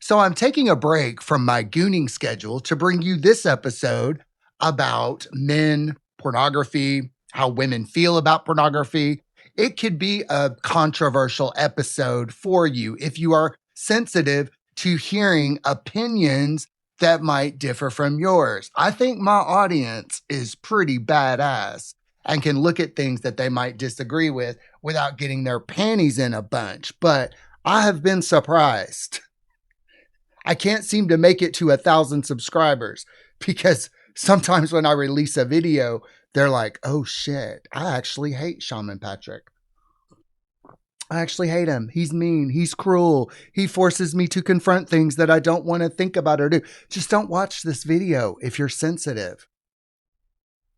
So I'm taking a break from my gooning schedule to bring you this episode about men, pornography, how women feel about pornography. It could be a controversial episode for you if you are sensitive to hearing opinions that might differ from yours. I think my audience is pretty badass and can look at things that they might disagree with without getting their panties in a bunch. But I have been surprised. I can't seem to make it to 1,000 subscribers because sometimes when I release a video, they're like, oh shit, I actually hate Shaman Patrick. I actually hate him. He's mean. He's cruel. He forces me to confront things that I don't want to think about or do. Just don't watch this video if you're sensitive.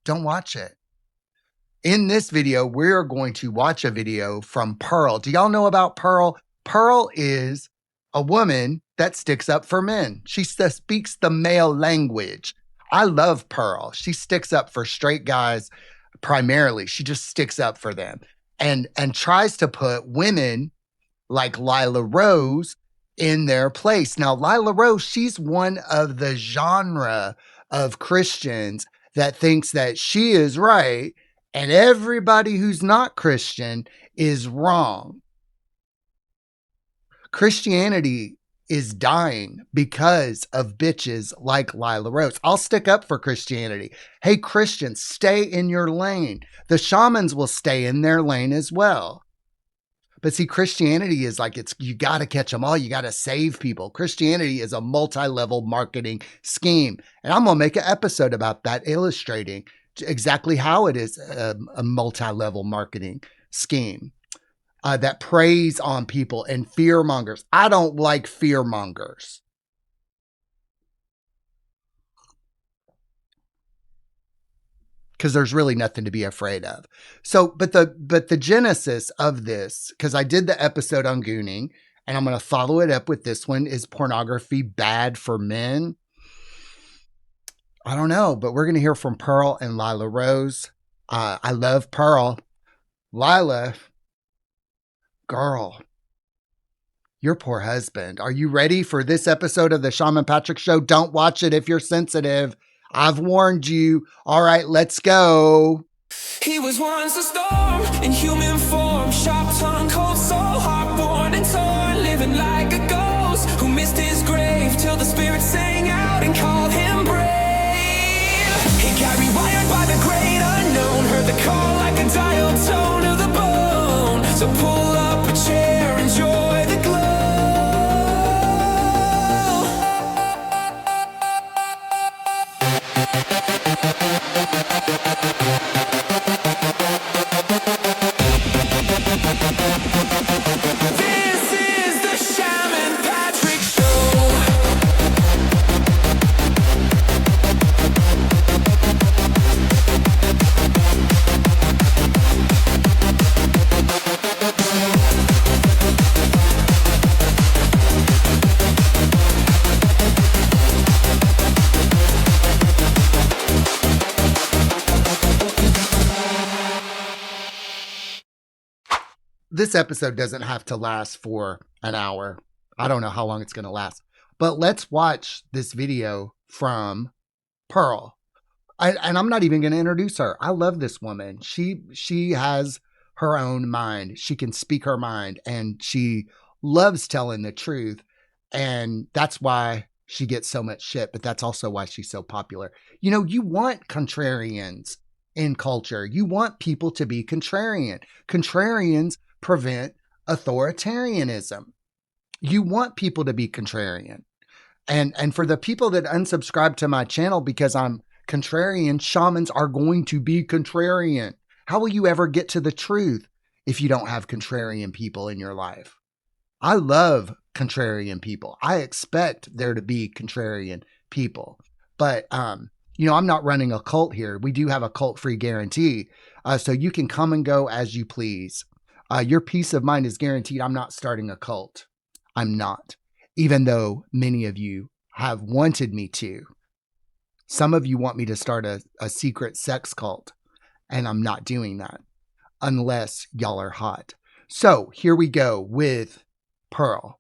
Don't watch it. In this video, we're going to watch a video from Pearl. Do y'all know about Pearl? Pearl is a woman that sticks up for men. She speaks the male language. I love Pearl. She sticks up for straight guys primarily. She just sticks up for them and tries to put women like Lila Rose in their place. Now, Lila Rose, she's one of the genre of Christians that thinks that she is right and everybody who's not Christian is wrong. Christianity is dying because of bitches like Lila Rose. I'll stick up for Christianity. Hey, Christians, stay in your lane. The shamans will stay in their lane as well. But see, Christianity is like, you got to catch them all. You got to save people. Christianity is a multi-level marketing scheme. And I'm going to make an episode about that, illustrating exactly how it is a multi-level marketing scheme. That preys on people and fear mongers. I don't like fear mongers. Because there's really nothing to be afraid of. So, but the genesis of this, because I did the episode on gooning, and I'm going to follow it up with this one, is pornography bad for men? I don't know, but we're going to hear from Pearl and Lila Rose. I love Pearl. Lila, girl, your poor husband. Are you ready for this episode of the Shaman Patrick Show? Don't watch it if you're sensitive. I've warned you. All right, let's go. He was once a storm in human form, sharp tongue, cold soul, heart-born and torn, living like a ghost who missed his grave till the spirit sang out and called him brave. He got rewired by the great unknown, heard the call like a dial tone of the bone. So pull up a chair, enjoy the glow. This is the Shaman Patrick Show. This episode doesn't have to last for an hour. I don't know how long it's going to last. But let's watch this video from Pearl. And I'm not even going to introduce her. I love this woman. She has her own mind. She can speak her mind. And she loves telling the truth. And that's why she gets so much shit. But that's also why she's so popular. You know, you want contrarians in culture. You want people to be contrarian. Contrarians prevent authoritarianism. You want people to be contrarian. And for the people that unsubscribe to my channel because I'm contrarian, shamans are going to be contrarian. How will you ever get to the truth if you don't have contrarian people in your life? I love contrarian people. I expect there to be contrarian people. But, you know, I'm not running a cult here. We do have a cult-free guarantee. So you can come and go as you please. Your peace of mind is guaranteed. I'm not starting a cult. I'm not. Even though many of you have wanted me to. Some of you want me to start a secret sex cult. And I'm not doing that. Unless y'all are hot. So here we go with Pearl.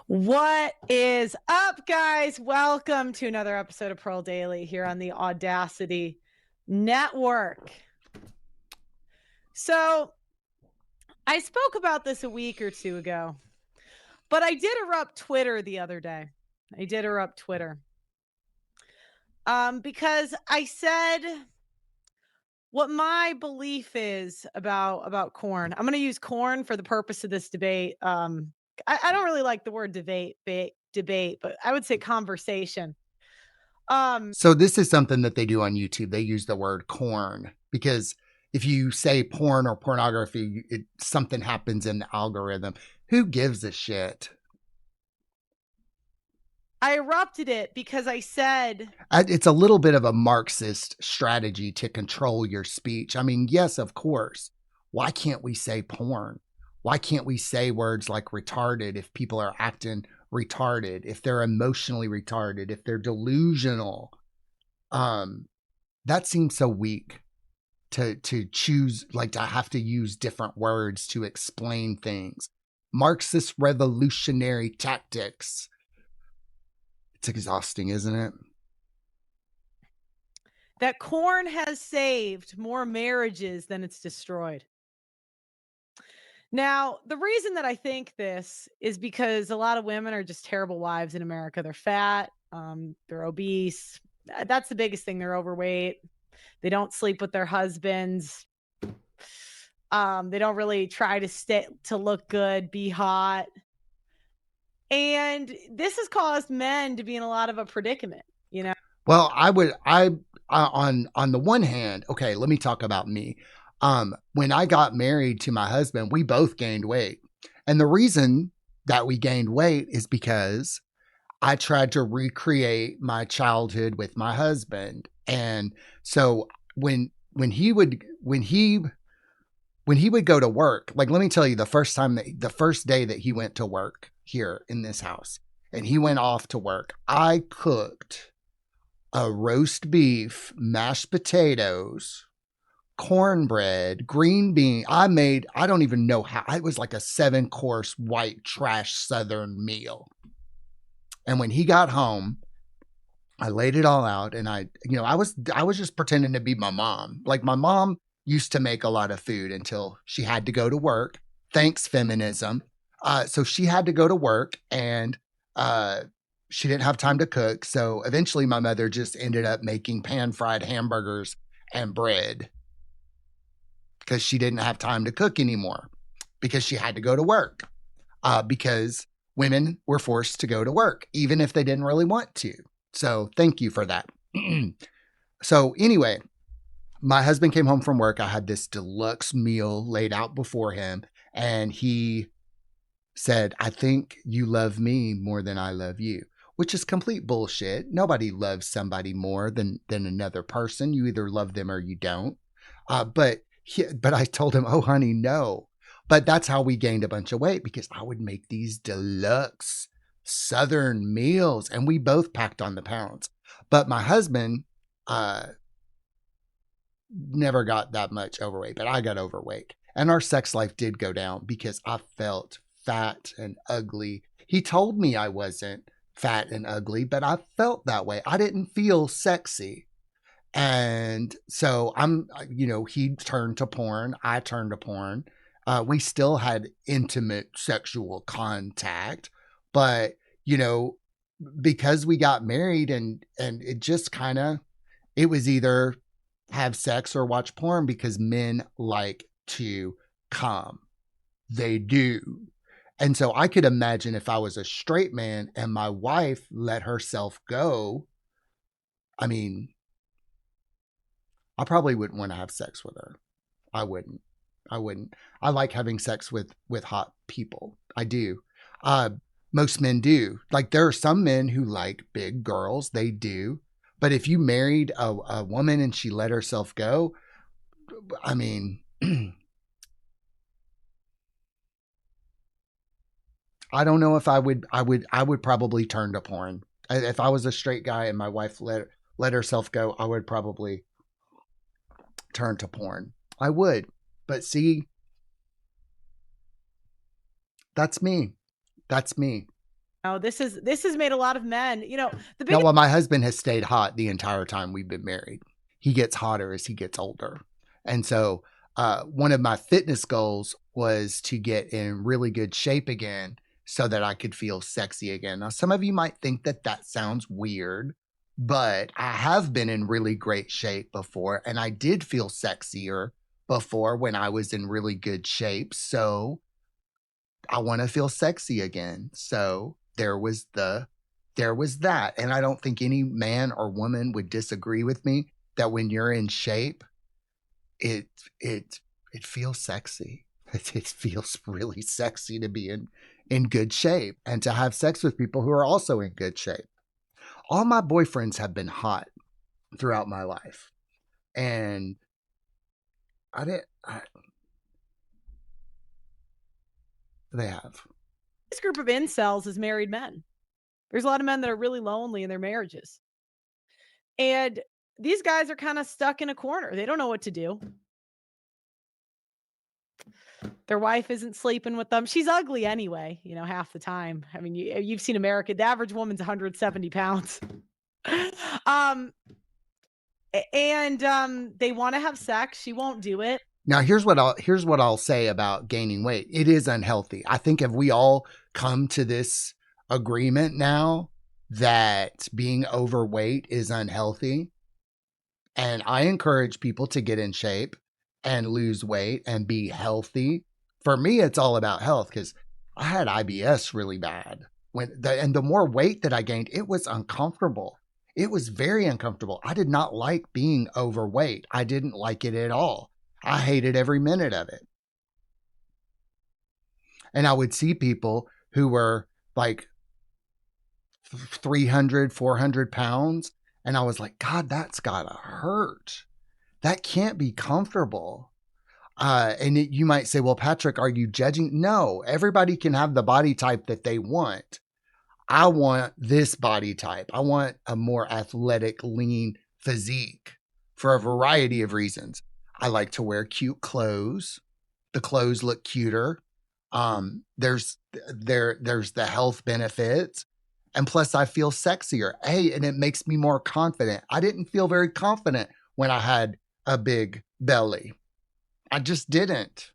What is up, guys? Welcome to another episode of Pearl Daily here on the Audacity Network. So, I spoke about this a week or two ago, but I did erupt Twitter the other day. Because I said what my belief is about corn. I'm going to use corn for the purpose of this debate. I don't really like the word debate, but I would say conversation. So this is something that they do on YouTube. They use the word corn because if you say porn or pornography, something happens in the algorithm. Who gives a shit? I erupted it because I said It's a little bit of a Marxist strategy to control your speech. I mean, yes, of course. Why can't we say porn? Why can't we say words like retarded if people are acting retarded, if they're emotionally retarded, if they're delusional? That seems so weak to choose, like, to have to use different words to explain things. Marxist revolutionary tactics. It's exhausting, isn't it? that corn has saved more marriages than it's destroyed. Now, the reason that I think this is because a lot of women are just terrible wives in America. They're fat, they're obese. That's the biggest thing. They're overweight. They don't sleep with their husbands. They don't really try to look good, be hot. And this has caused men to be in a lot of a predicament, you know? Well, on the one hand, okay, let me talk about me. When I got married to my husband, we both gained weight. And the reason that we gained weight is because I tried to recreate my childhood with my husband. And so when he would go to work, like, let me tell you, the first day that he went to work here in this house and he went off to work, I cooked a roast beef, mashed potatoes, cornbread, green bean. I don't even know how, it was like a 7-course white trash Southern meal. And when he got home, I laid it all out and I was just pretending to be my mom. Like, my mom used to make a lot of food until she had to go to work. Thanks, feminism. So she had to go to work and she didn't have time to cook. So eventually my mother just ended up making pan-fried hamburgers and bread because she didn't have time to cook anymore because she had to go to work. Because women were forced to go to work, even if they didn't really want to. So thank you for that. So anyway, my husband came home from work. I had this deluxe meal laid out before him, and he said, "I think you love me more than I love you," which is complete bullshit. Nobody loves somebody more than another person. You either love them or you don't. But I told him, "Oh, honey, no." But that's how we gained a bunch of weight, because I would make these deluxe Southern meals and we both packed on the pounds. But my husband never got that much overweight, but I got overweight. And our sex life did go down because I felt fat and ugly. He told me I wasn't fat and ugly, but I felt that way. I didn't feel sexy. And so he turned to porn. I turned to porn. We still had intimate sexual contact, but, because we got married and it just it was either have sex or watch porn, because men like to come. They do. And so I could imagine if I was a straight man and my wife let herself go, I mean, I probably wouldn't want to have sex with her. I wouldn't. I like having sex with hot people. I do. Most men do. Like, there are some men who like big girls. They do. But if you married a woman and she let herself go, I mean, I don't know if I would probably turn to porn. If I was a straight guy and my wife let herself go, I would probably turn to porn. I would. But see, that's me. Oh, this has made a lot of men, the No, biggest well, my husband has stayed hot the entire time we've been married. He gets hotter as he gets older. And so one of my fitness goals was to get in really good shape again so that I could feel sexy again. Now, some of you might think that that sounds weird, but I have been in really great shape before, and I did feel sexier before when I was in really good shape. So I want to feel sexy again. So there was that. And I don't think any man or woman would disagree with me that when you're in shape, it it it feels sexy. It feels really sexy to be in good shape and to have sex with people who are also in good shape. All my boyfriends have been hot throughout my life. And I didn't they have. group of incels is married men. There's a lot of men that are really lonely in their marriages. And these guys are kind of stuck in a corner. They don't know what to do. Their wife isn't sleeping with them. She's ugly anyway, half the time. I mean, you've seen America. The average woman's 170 pounds. um, and they want to have sex. She won't do it. Now here's what I'll say about gaining weight. It is unhealthy. I think if we all come to this agreement now that being overweight is unhealthy, and I encourage people to get in shape and lose weight and be healthy. For me, it's all about health because I had IBS really bad. And the more weight that I gained, it was uncomfortable. It was very uncomfortable. I did not like being overweight. I didn't like it at all. I hated every minute of it. And I would see people who were like 300, 400 pounds. And I was like, God, that's gotta hurt. That can't be comfortable. And you might say, well, Patrick, are you judging? No, everybody can have the body type that they want. I want this body type. I want a more athletic, lean physique for a variety of reasons. I like to wear cute clothes. The clothes look cuter. There's the health benefits. And plus I feel sexier. Hey, and it makes me more confident. I didn't feel very confident when I had a big belly. I just didn't.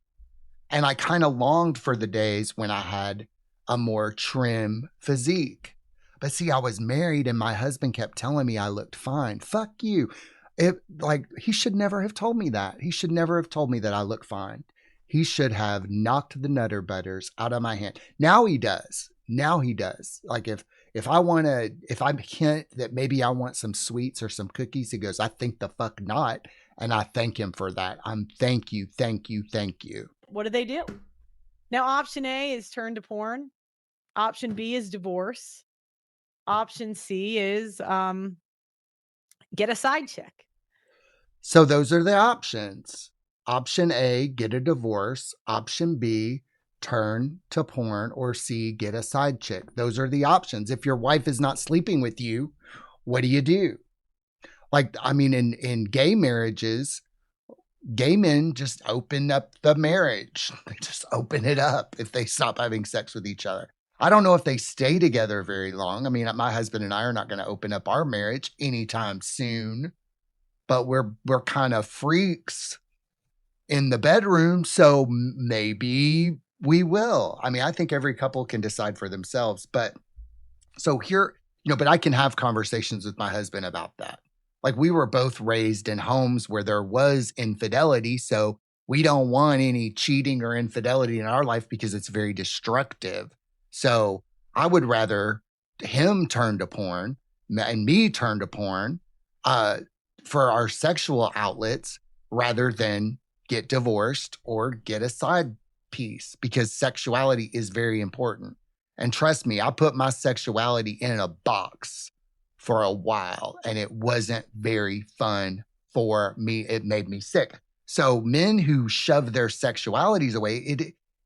And I kind of longed for the days when I had a more trim physique. But see, I was married and my husband kept telling me I looked fine. Fuck you. He should never have told me that. He should never have told me that I look fine. He should have knocked the nutter butters out of my hand. Now he does. Like if I hint that maybe I want some sweets or some cookies, he goes, I think the fuck not. And I thank him for that. Thank you. What do? Now, option A is turn to porn. Option B is divorce. Option C is get a side chick. So those are the options. Option A, get a divorce. Option B, turn to porn. Or C, get a side chick. Those are the options. If your wife is not sleeping with you, what do? Like, I mean, in gay marriages, gay men just open up the marriage. They just open it up if they stop having sex with each other. I don't know if they stay together very long. I mean, my husband and I are not going to open up our marriage anytime soon, but we're kind of freaks in the bedroom, so maybe we will. I mean, I think every couple can decide for themselves, but so here, but I can have conversations with my husband about that. Like, we were both raised in homes where there was infidelity, so we don't want any cheating or infidelity in our life because it's very destructive. So I would rather him turn to porn and me turn to porn for our sexual outlets rather than get divorced or get a side piece, because sexuality is very important. And trust me, I put my sexuality in a box for a while and it wasn't very fun for me. It made me sick. So men who shove their sexualities away,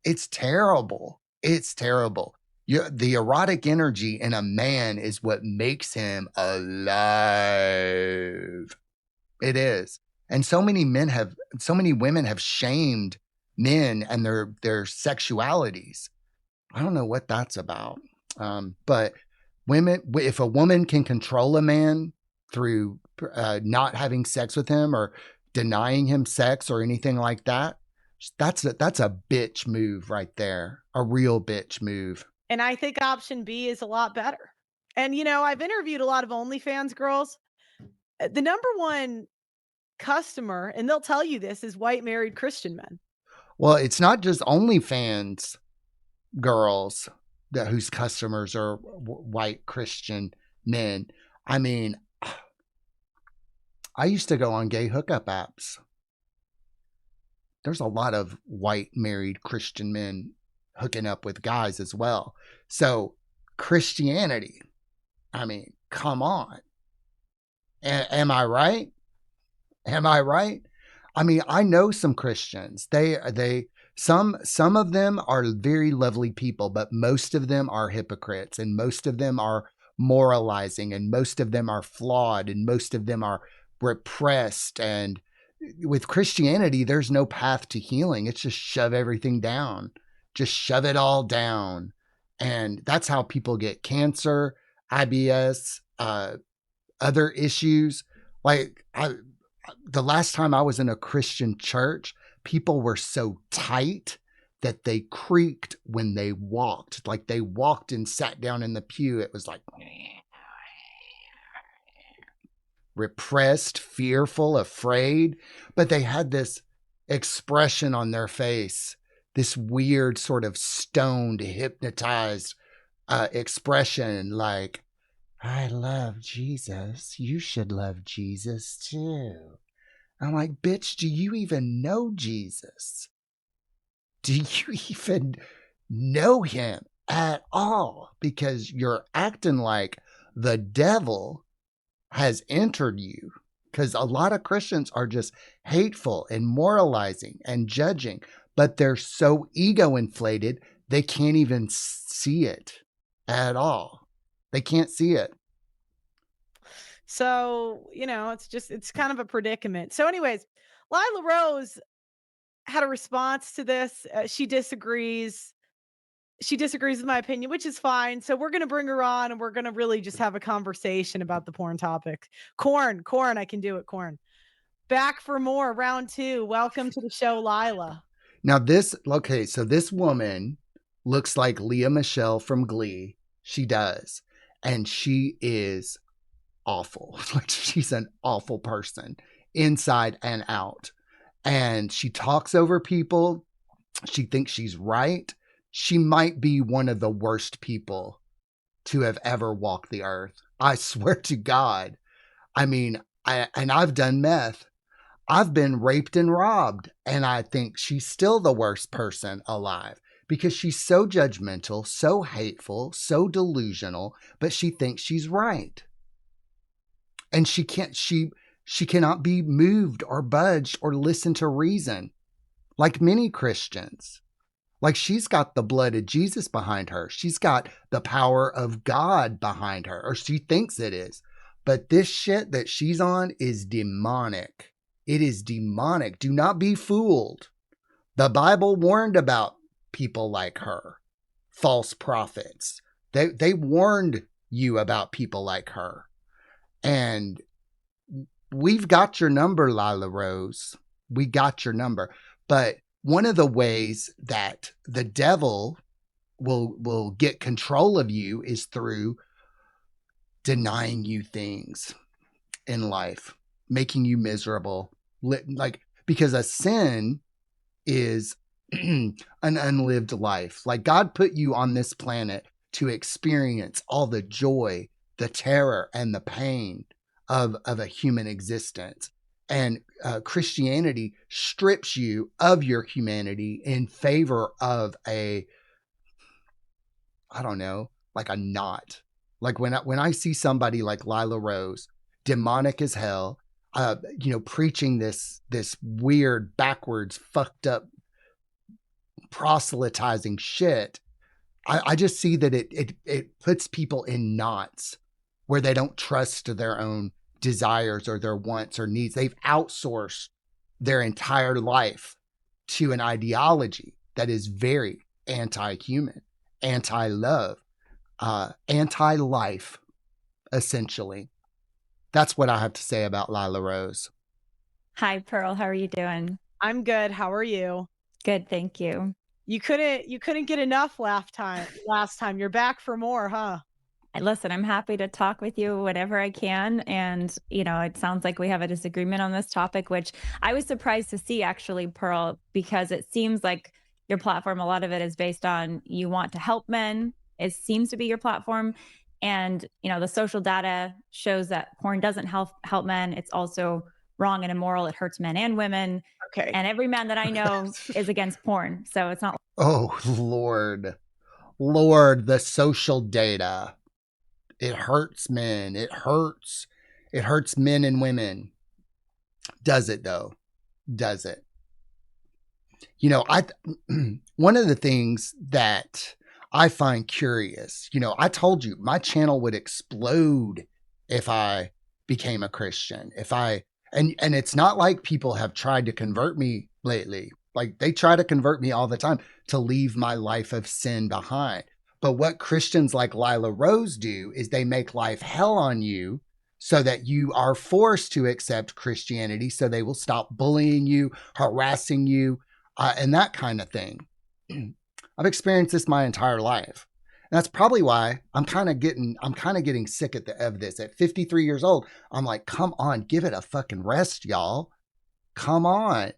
it's terrible. It's terrible. The erotic energy in a man is what makes him alive. It is. And so many women have shamed men and their sexualities. I don't know what that's about. But women, if a woman can control a man through not having sex with him or denying him sex or anything like that, that's a bitch move right there. A real bitch move. And I think option B is a lot better. And, I've interviewed a lot of OnlyFans girls. The number one customer, and they'll tell you this, is white married Christian men. Well, it's not just OnlyFans girls whose customers are white Christian men. I mean, I used to go on gay hookup apps. There's a lot of white married Christian men hooking up with guys as well. So Christianity, I mean, come on. Am I right? Am I right? I mean, I know some Christians. Some of them are very lovely people, but most of them are hypocrites, and most of them are moralizing, and most of them are flawed, and most of them are repressed. And with Christianity, there's no path to healing. It's just shove everything down. Just shove it all down. And that's how people get cancer, IBS, other issues. Like the last time I was in a Christian church, people were so tight that they creaked when they walked. Like they walked and sat down in the pew. It was like repressed, fearful, afraid. But they had this expression on their face, this weird sort of stoned, hypnotized expression like, I love Jesus. You should love Jesus too. I'm like, bitch, do you even know Jesus? Do you even know him at all? Because you're acting like the devil has entered you. Because a lot of Christians are just hateful and moralizing and judging, but they're so ego inflated, they can't even see it at all. They can't see it. So, it's kind of a predicament. So anyways, Lila Rose had a response to this. She disagrees. She disagrees with my opinion, which is fine. So we're going to bring her on and we're going to really just have a conversation about the porn topic. Corn, I can do it, corn. Back for more, round 2. Welcome to the show, Lila. Now so this woman looks like Leah Michele from Glee. She does. And she is awful. Like she's an awful person inside and out. And she talks over people. She thinks she's right. She might be one of the worst people to have ever walked the earth. I swear to God. I mean, I've done meth. I've been raped and robbed. And I think she's still the worst person alive because she's so judgmental, so hateful, so delusional, but she thinks she's right. And she cannot be moved or budged or listen to reason like many Christians. Like she's got the blood of Jesus behind her. She's got the power of God behind her, or she thinks it is. But this shit that she's on is demonic. It is demonic. Do not be fooled. The Bible warned about people like her, false prophets. They warned you about people like her. And we've got your number, Lila Rose. We got your number. But one of the ways that the devil will get control of you is through denying you things in life, making you miserable. Like, because a sin is an unlived life. Like God put you on this planet to experience all the joy, the terror, and the pain of a human existence. And Christianity strips you of your humanity in favor of like a knot. Like when I see somebody like Lila Rose, demonic as hell, preaching this weird, backwards, fucked up, proselytizing shit, I just see that it puts people in knots where they don't trust their own desires or their wants or needs. They've outsourced their entire life to an ideology that is very anti-human, anti-love. anti-life, essentially. That's what I have to say about Lila Rose. Hi, Pearl. How are you doing? I'm good. How are you? Good, thank you. You couldn't get enough last time. You're back for more, huh? Listen, I'm happy to talk with you whenever I can. And, it sounds like we have a disagreement on this topic, which I was surprised to see actually, Pearl, because it seems like your platform, a lot of it is based on you want to help men. It seems to be your platform. And, the social data shows that porn doesn't help men. It's also wrong and immoral. It hurts men and women. Okay. And every man that I know is against porn. So it's not. Oh, Lord, the social data. It hurts men. It hurts men and women. Does it though? Does it? One of the things that I find curious, I told you my channel would explode if I became a Christian. And it's not like people have tried to convert me lately. Like they try to convert me all the time to leave my life of sin behind. But what Christians like Lila Rose do is they make life hell on you so that you are forced to accept Christianity so they will stop bullying you, harassing you, and that kind of thing. I've experienced this my entire life. And that's probably why I'm kind of getting sick of this. At 53 years old, I'm like, come on, give it a fucking rest, y'all. Come on.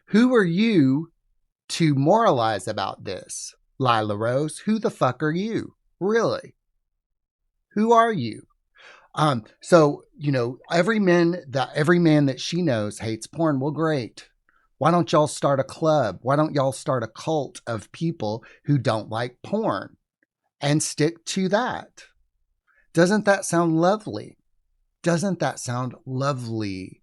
Who are you to moralize about this? Lila Rose, who the fuck are you? Really? Who are you? So, every man that she knows hates porn. Well, great. Why don't y'all start a club? Why don't y'all start a cult of people who don't like porn and stick to that? Doesn't that sound lovely? Doesn't that sound lovely?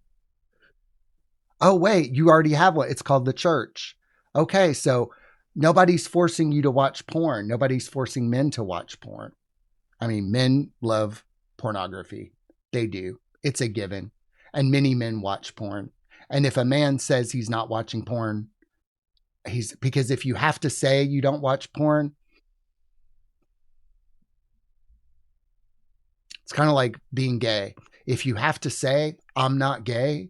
Oh, wait, you already have one. It's called the church. Okay, so nobody's forcing you to watch porn. Nobody's forcing men to watch porn. I mean, men love pornography. They do. It's a given. And many men watch porn. And if a man says he's not watching porn, because if you have to say you don't watch porn, it's kind of like being gay. If you have to say I'm not gay,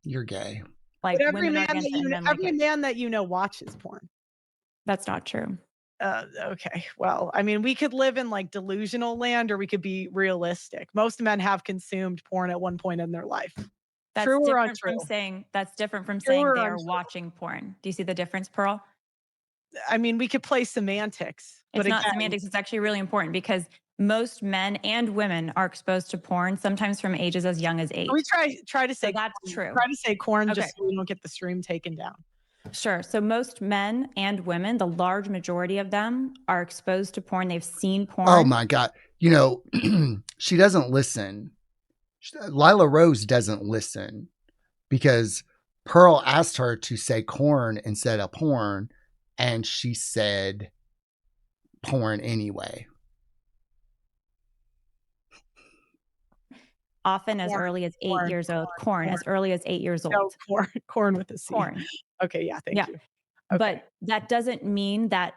you're gay. Like but every women man that you know watches porn. That's not true. Okay. Well, I mean, we could live in like delusional land or we could be realistic. Most men have consumed porn at one point in their life. That's True or different untrue? that's different from True saying or they are untrue? watching porn. Do you see the difference, Pearl? I mean, we could play semantics. It's but not again, semantics. It's actually really important because most men and women are exposed to porn, sometimes from ages as young as 8. we try to say So that's corn. true. Try to say corn Okay. just so we don't get the stream taken down. Sure. So most men and women, the large majority of them are exposed to porn. They've seen porn. Oh my God. She doesn't listen. Lila Rose doesn't listen because Pearl asked her to say corn instead of porn, and she said porn anyway. Often as early as 8 years old. Corn as early as 8 years old. No, corn with a C. Corn. Okay, yeah, thank you. Okay. But that doesn't mean that,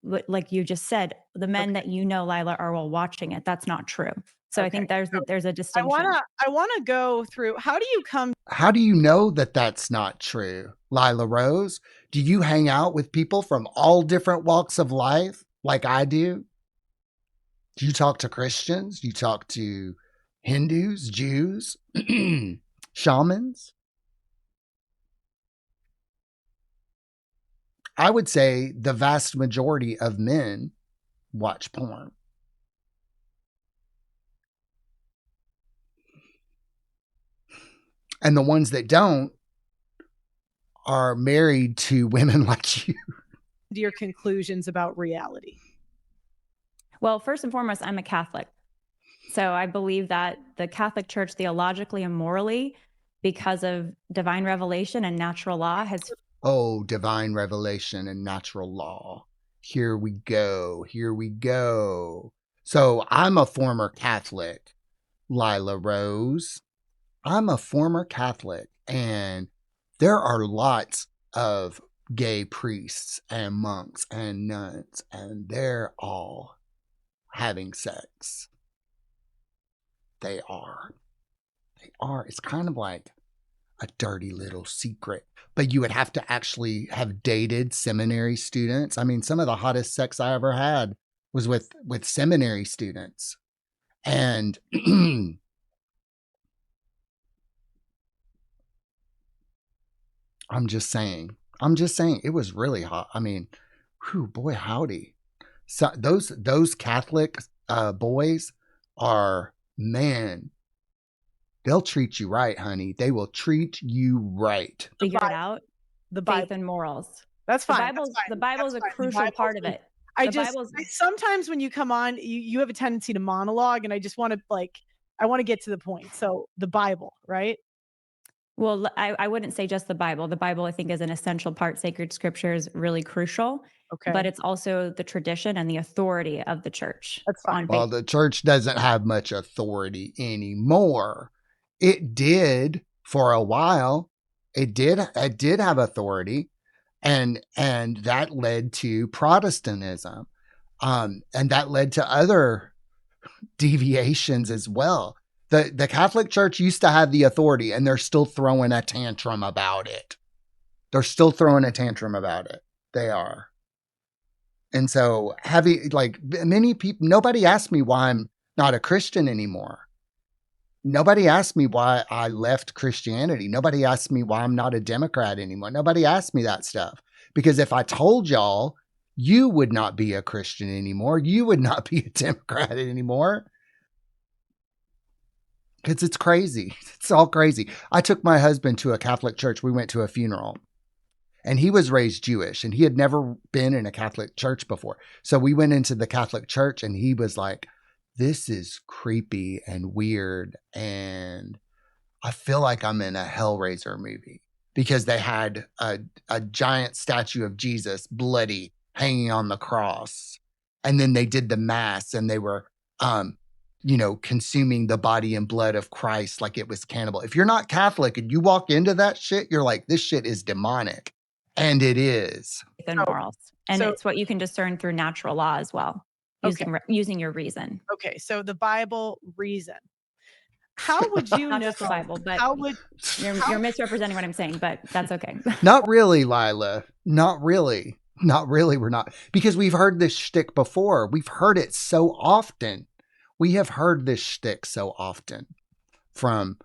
like you just said, the men that you know, Lila, are all watching it. That's not true. So I think there's a distinction. I wanna go through how do you know that that's not true, Lila Rose? Do you hang out with people from all different walks of life like I do? Do you talk to Christians? Do you talk to Hindus, Jews, shamans? I would say the vast majority of men watch porn. And the ones that don't are married to women like you. your conclusions about reality? Well, first and foremost, I'm a Catholic. So I believe that the Catholic Church, theologically and morally, because of divine revelation and natural law, has... Oh, divine revelation and natural law. Here we go. Here we go. So I'm a former Catholic, Lila Rose. I'm a former Catholic, and there are lots of gay priests and monks and nuns, and they're all having sex. They are. It's kind of like a dirty little secret. But you would have to actually have dated seminary students. I mean, some of the hottest sex I ever had was with seminary students. And I'm just saying it was really hot. I mean, whew, boy, howdy. So those Catholic boys are, man, they'll treat you right, honey. They will treat you right. Figure it out. The Faith Bible. and morals. That's fine. The Bible's a crucial part of it. Sometimes when you come on, you have a tendency to monologue, and I just want to get to the point. So the Bible, right? Well, I wouldn't say just the Bible. The Bible, I think, is an essential part. Sacred scripture is really crucial. Okay. But it's also the tradition and the authority of the church. That's fine. Well, the church doesn't have much authority anymore. It did for a while. It did have authority, and that led to Protestantism, and that led to other deviations as well. The Catholic Church used to have the authority, and they're still throwing a tantrum about it. They are. And so many people, nobody asked me why I'm not a Christian anymore. Nobody asked me why I left Christianity. Nobody asked me why I'm not a Democrat anymore. Nobody asked me that stuff. Because if I told y'all, you would not be a Christian anymore. You would not be a Democrat anymore. Because it's crazy. It's all crazy. I took my husband to a Catholic church. We went to a funeral. And he was raised Jewish, and he had never been in a Catholic church before. So we went into the Catholic church, and he was like, this is creepy and weird, and I feel like I'm in a Hellraiser movie, because they had a giant statue of Jesus, bloody, hanging on the cross. And then they did the mass, and they were, consuming the body and blood of Christ like it was cannibal. If you're not Catholic and you walk into that shit, you're like, this shit is demonic. And it is. And morals. And it's what you can discern through natural law as well, using your reason. Okay, so the Bible reason. How would you Not know just the Bible, but you're misrepresenting what I'm saying, but that's okay. Not really, Lila. Not really. We're not. Because we've heard this shtick before. We've heard it so often. We have heard this shtick so often from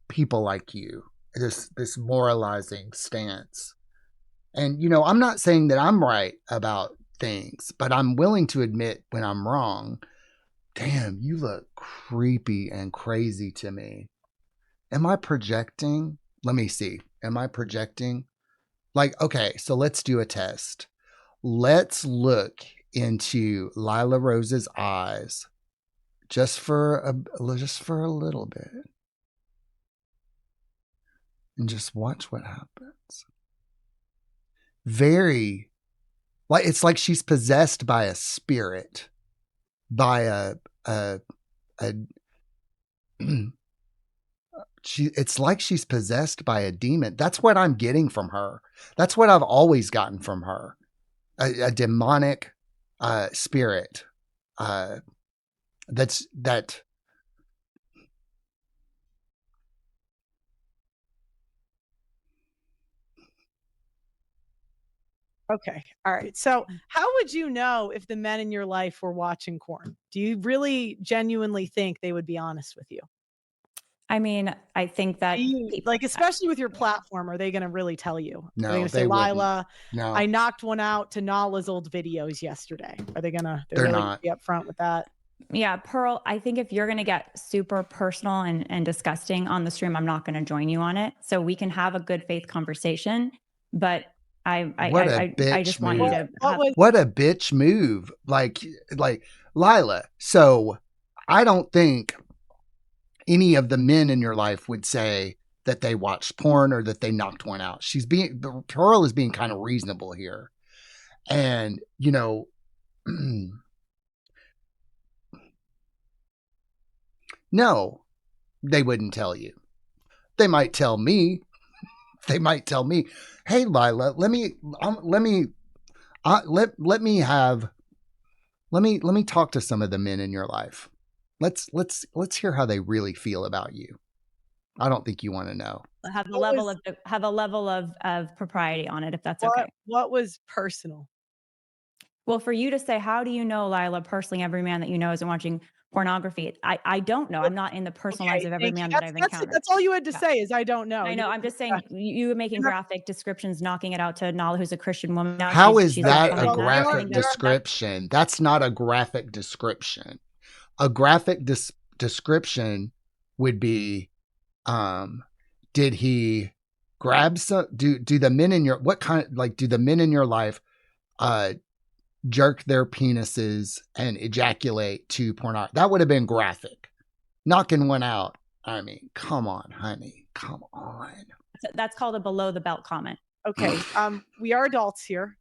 people like you. This moralizing stance. And, I'm not saying that I'm right about things, but I'm willing to admit when I'm wrong. Damn, you look creepy and crazy to me. Am I projecting? Let me see. Am I projecting? Okay, so let's do a test. Let's look into Lila Rose's eyes just for a little bit. And just watch what happens. It's like she's possessed by a spirit, by it's like she's possessed by a demon. That's what I'm getting from her. That's what I've always gotten from her. A demonic spirit. That Okay. All right. So how would you know if the men in your life were watching porn? Do you really genuinely think they would be honest with you? I mean, I think that especially with your platform, are they going to really tell you? No, are they going to say, Lila, no. I knocked one out to Nala's old videos yesterday? Are they going to not be upfront with that? Yeah, Pearl, I think if you're going to get super personal and disgusting on the stream, I'm not going to join you on it. So we can have a good faith conversation, but I just want you to what a bitch move. Like Lila. So I don't think any of the men in your life would say that they watched porn or that they knocked one out. Pearl is being kind of reasonable here. And, no, they wouldn't tell you. They might tell me. Hey, Lila, let me have Let me talk to some of the men in your life. Let's hear how they really feel about you. I don't think you want to know. Have a What level of propriety on it, if that's what okay. what was personal? Well, for you to say, how do you know, Lila, personally, every man that you know isn't watching pornography? I don't know. I'm not in the personal lives Okay, of every thank you. man that I've That's it. encountered. That's all you had to Yeah. say is I don't know. I You know. didn't I'm just yeah, saying you making you're not graphic descriptions, knocking it out to Nala, who's a Christian woman. Now How is she's that okay, a identifying well, that. I graphic think that's description? That's not a graphic description. A graphic description would be, did he grab some? Do the men in your do the men in your life jerk their penises and ejaculate to pornography? That would have been graphic. Knocking one out. I mean, come on, honey, come on. that's called a below the belt comment. okay. We are adults here.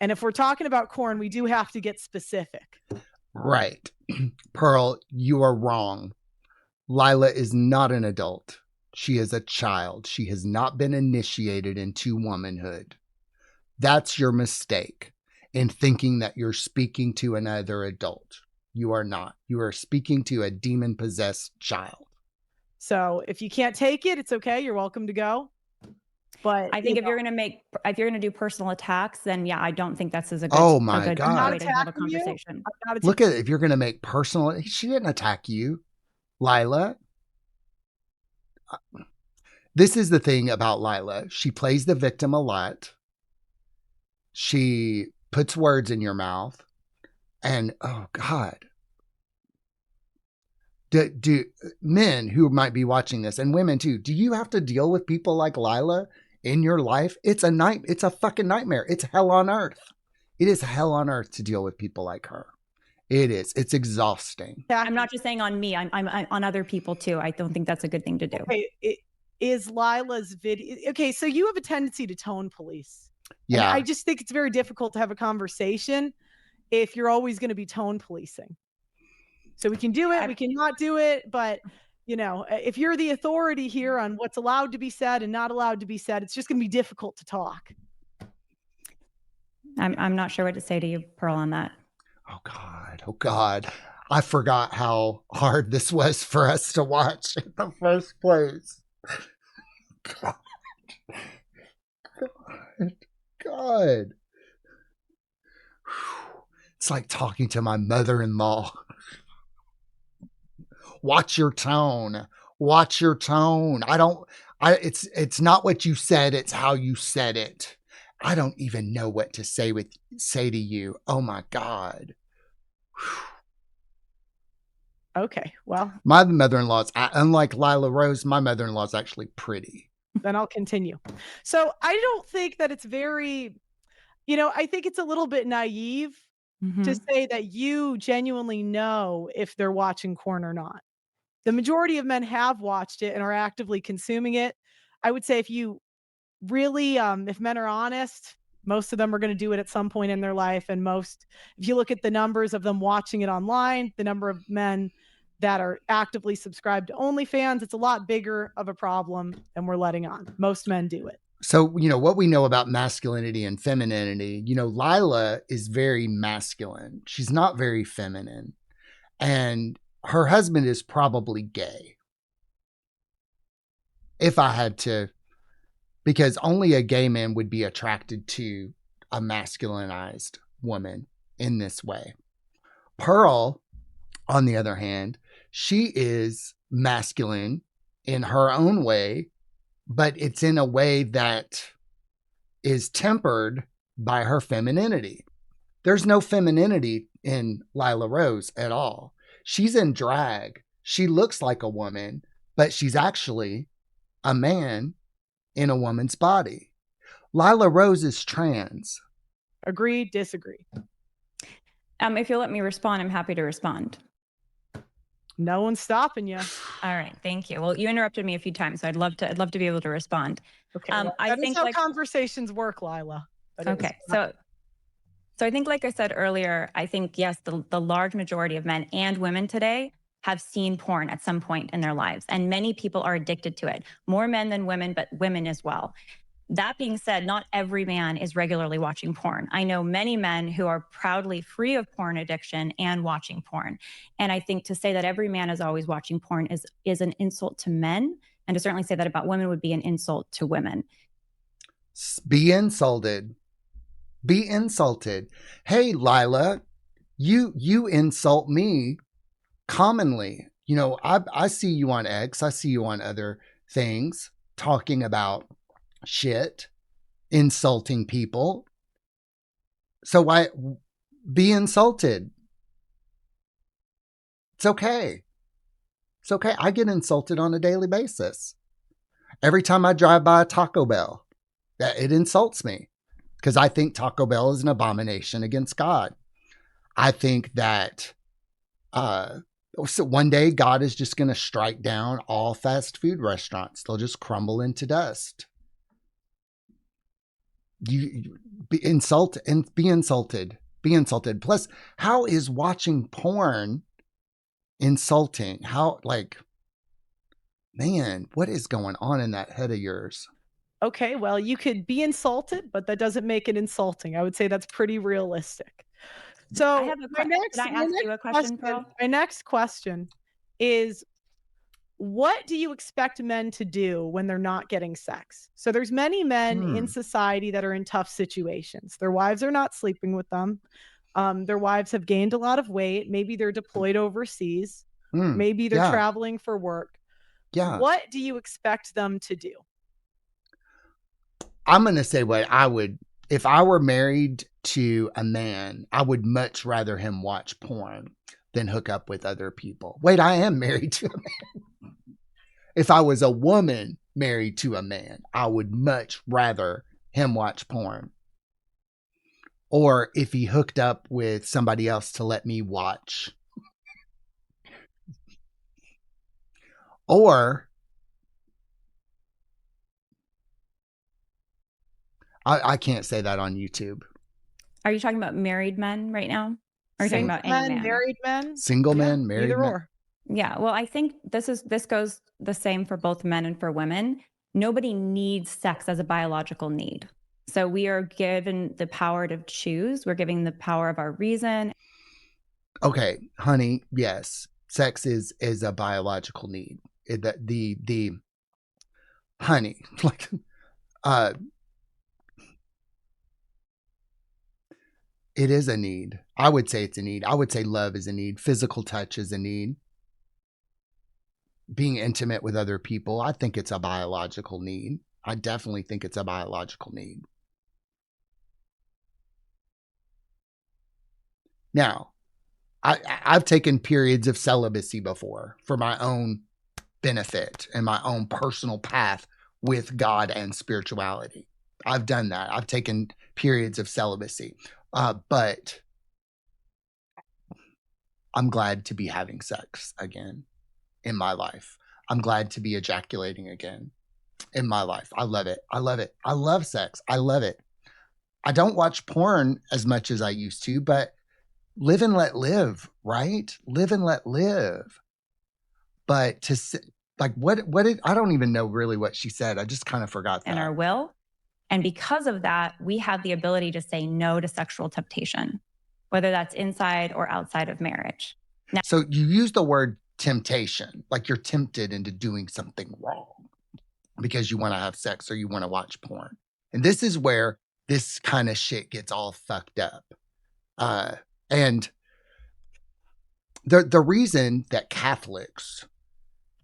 And if we're talking about corn, we do have to get specific. Right. Pearl, you are wrong. Lila is not an adult. She is a child. She has not been initiated into womanhood. That's your mistake in thinking that you're speaking to another adult. You are not. You are speaking to a demon-possessed child. So if you can't take it, it's okay. You're welcome to go. But I think if you're going to do personal attacks, then yeah, I don't think that's as a good, Oh my a good God. way to have a attacking you. conversation. I'm not Look at it. If you're going to make personal, she didn't attack you, Lila. This is the thing about Lila. She plays the victim a lot. She puts words in your mouth. And oh God. Do men who might be watching this, and women too, do you have to deal with people like Lila in your life? It's a fucking nightmare. It's hell on earth. It is hell on earth to deal with people like her. It is. It's exhausting. I'm not just saying on me. I'm on other people too. I don't think that's a good thing to do. Okay, is Lila's video okay? So you have a tendency to tone police. Yeah. And I just think it's very difficult to have a conversation if you're always going to be tone policing. So we can do it, we cannot do it, but if you're the authority here on what's allowed to be said and not allowed to be said, it's just going to be difficult to talk. I'm not sure what to say to you, Pearl, on that. Oh God. Oh God. I forgot how hard this was for us to watch in the first place. God. God. It's like talking to my mother-in-law. Watch your tone. Watch your tone. It's not what you said, it's how you said it. I don't even know what to say to you. Oh my God. Okay, well. My mother-in-law's, unlike Lila Rose, my mother-in-law's actually pretty. Then I'll continue. So I don't think that it's very, I think it's a little bit naive to say that you genuinely know if they're watching porn or not. The majority of men have watched it and are actively consuming it. I would say if you really, if men are honest, most of them are going to do it at some point in their life. And if you look at the numbers of them watching it online, the number of men that are actively subscribed to OnlyFans, it's a lot bigger of a problem than we're letting on. Most men do it. So, what we know about masculinity and femininity, Lila is very masculine. She's not very feminine. And her husband is probably gay. If I had to, because only a gay man would be attracted to a masculinized woman in this way. Pearl, on the other hand, she is masculine in her own way, but it's in a way that is tempered by her femininity. There's no femininity in Lila Rose at all. She's in drag. She looks like a woman, but she's actually a man in a woman's body. Lila Rose is trans. Agree, disagree. If you'll let me respond, I'm happy to respond. No one's stopping you. All right, thank you. Well, you interrupted me a few times, so I'd love to be able to respond. Okay, that is how conversations work, Lila. Okay, so I think, like I said earlier, I think, yes, the large majority of men and women today have seen porn at some point in their lives, and many people are addicted to it. More men than women, but women as well. That being said, not every man is regularly watching porn. I know many men who are proudly free of porn addiction and watching porn. And I think to say that every man is always watching porn is an insult to men, and to certainly say that about women would be an insult to women. Be insulted. Be insulted. Hey, Lila, you insult me commonly. You know, I see you on X, I see you on other things talking about shit, insulting people. So why be insulted? It's okay. It's okay. I get insulted on a daily basis. Every time I drive by a Taco Bell, that it insults me because I think Taco Bell is an abomination against God. I think that so one day God is just going to strike down all fast food restaurants. They'll just crumble into dust. You be insulted and be insulted. Be insulted. Plus, how is watching porn insulting? How, like, man, what is going on in that head of yours? Okay, well, you could be insulted, but that doesn't make it insulting. I would say that's pretty realistic. So I have a question. Can I ask you a question, Pearl? my next question is, what do you expect men to do when they're not getting sex? So there's many men in society that are in tough situations. Their wives are not sleeping with them. Their wives have gained a lot of weight. Maybe they're deployed overseas. Maybe they're traveling for work. Yeah. What do you expect them to do? I'm going to say what I would, if I were married to a man, I would much rather him watch porn than hook up with other people. Wait, I am married to a man. If I was a woman married to a man, I would much rather him watch porn. Or if he hooked up with somebody else to let me watch. Or I can't say that on YouTube. Are you talking about married men right now? Or are you talking about any man? Married men? Single men, married either men. or. Yeah, well, I think this goes the same for both men and for women. Nobody needs sex as a biological need. So we are given the power to choose. We're giving the power of our reason. Okay, honey, yes. Sex is a biological need. The honey, like it is a need. I would say it's a need. I would say love is a need. Physical touch is a need. Being intimate with other people, I think it's a biological need. I definitely think it's a biological need. Now, I've taken periods of celibacy before for my own benefit and my own personal path with God and spirituality. I've done that. I've taken periods of celibacy. But I'm glad to be having sex again in my life. I'm glad to be ejaculating again in my life. I love it. I love it. I love sex. I love it. I don't watch porn as much as I used to, but live and let live, right? Live and let live. But to like, what did, I don't even know really what she said. I just kind of forgot that. And our will. And because of that, we have the ability to say no to sexual temptation, whether that's inside or outside of marriage. Now, so you use the word temptation, like you're tempted into doing something wrong because you want to have sex or you want to watch porn. And this is where this kind of shit gets all fucked up. And the reason that Catholics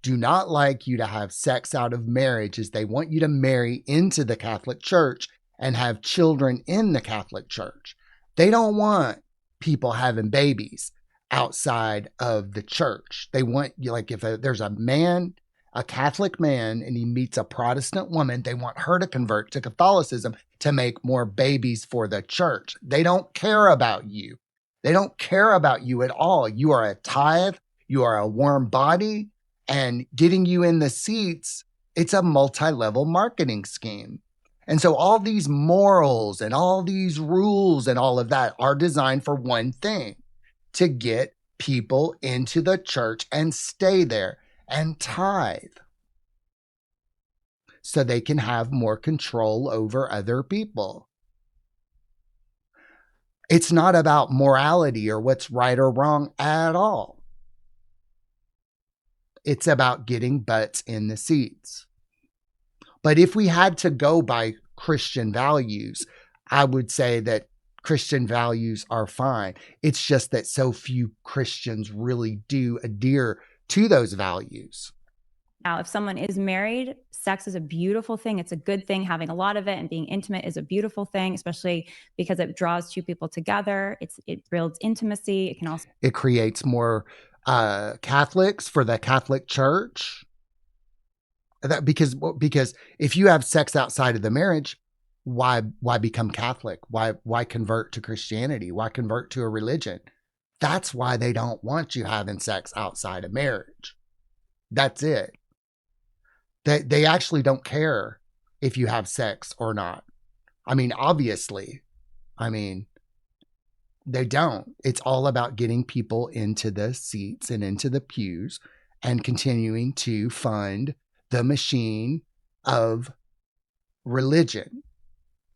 do not like you to have sex out of marriage is they want you to marry into the Catholic Church and have children in the Catholic Church. They don't want people having babies outside of the church. They want you, like, if there's a man, a Catholic man, and he meets a Protestant woman, they want her to convert to Catholicism to make more babies for the church. They don't care about you. They don't care about you at all. You are a tithe. You are a warm body. And getting you in the seats, it's a multi-level marketing scheme. And so all these morals and all these rules and all of that are designed for one thing, to get people into the church and stay there and tithe. so they can have more control over other people. It's not about morality or what's right or wrong at all. It's about getting butts in the seats. But if we had to go by Christian values, I would say that Christian values are fine. It's just that so few Christians really do adhere to those values. Now, if someone is married, sex is a beautiful thing. It's a good thing. Having a lot of it and being intimate is a beautiful thing, especially because it draws two people together. It builds intimacy. It creates more Catholics for the Catholic Church. That because if you have sex outside of the marriage, why become Catholic? Why convert to Christianity? Why convert to a religion? That's why they don't want you having sex outside of marriage. That's it. They actually don't care if you have sex or not. I mean, obviously, they don't. It's all about getting people into the seats and into the pews and continuing to fund the machine of religion.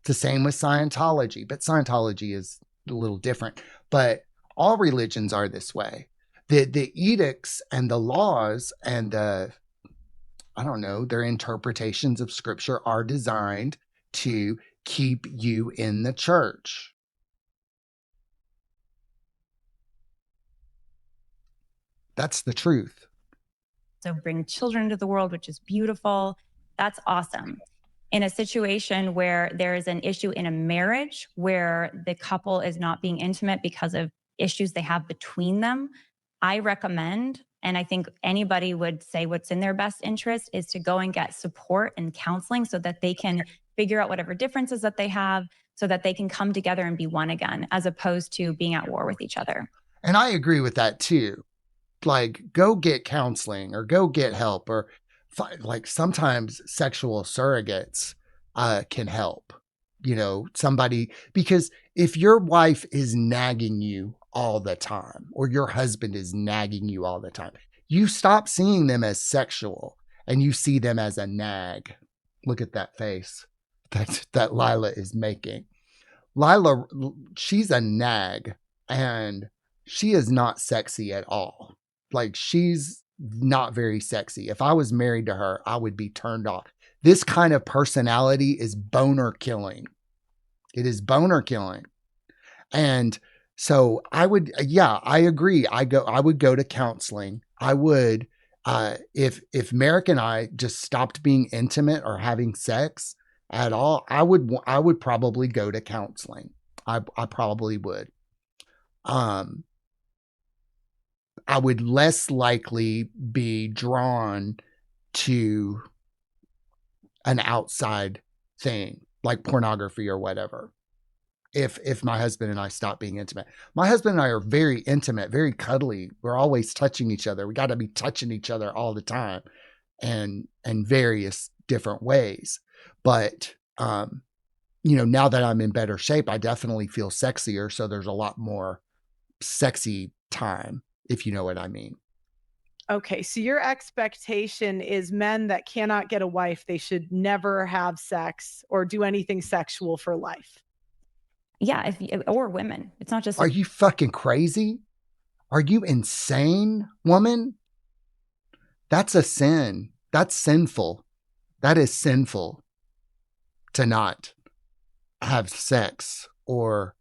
It's the same with Scientology, but Scientology is a little different. But all religions are this way. The edicts and the laws and their interpretations of scripture are designed to keep you in the church. That's the truth. So bring children into the world, which is beautiful. That's awesome. In a situation where there is an issue in a marriage where the couple is not being intimate because of issues they have between them, I recommend, and I think anybody would say what's in their best interest, is to go and get support and counseling so that they can figure out whatever differences that they have so that they can come together and be one again, as opposed to being at war with each other. And I agree with that too. Like, go get counseling or go get help, or like sometimes sexual surrogates can help, somebody, because if your wife is nagging you all the time or your husband is nagging you all the time, you stop seeing them as sexual and you see them as a nag. Look at that face that Lila is making. Lila, she's a nag and she is not sexy at all. Like, she's not very sexy. If I was married to her, I would be turned off. This kind of personality is boner killing. It is boner killing. And so I agree. I would go to counseling. I would, if Merrick and I just stopped being intimate or having sex at all, I would probably go to counseling. I probably would. I would less likely be drawn to an outside thing like pornography or whatever. If my husband and I stop being intimate. My husband and I are very intimate, very cuddly. We're always touching each other. We got to be touching each other all the time and various different ways. But, now that I'm in better shape, I definitely feel sexier. So there's a lot more sexy time, if you know what I mean. Okay, so your expectation is men that cannot get a wife, they should never have sex or do anything sexual for life. Yeah, or women. It's not just. Are you fucking crazy? Are you insane, woman? That's a sin. That's sinful. That is sinful to not have sex, or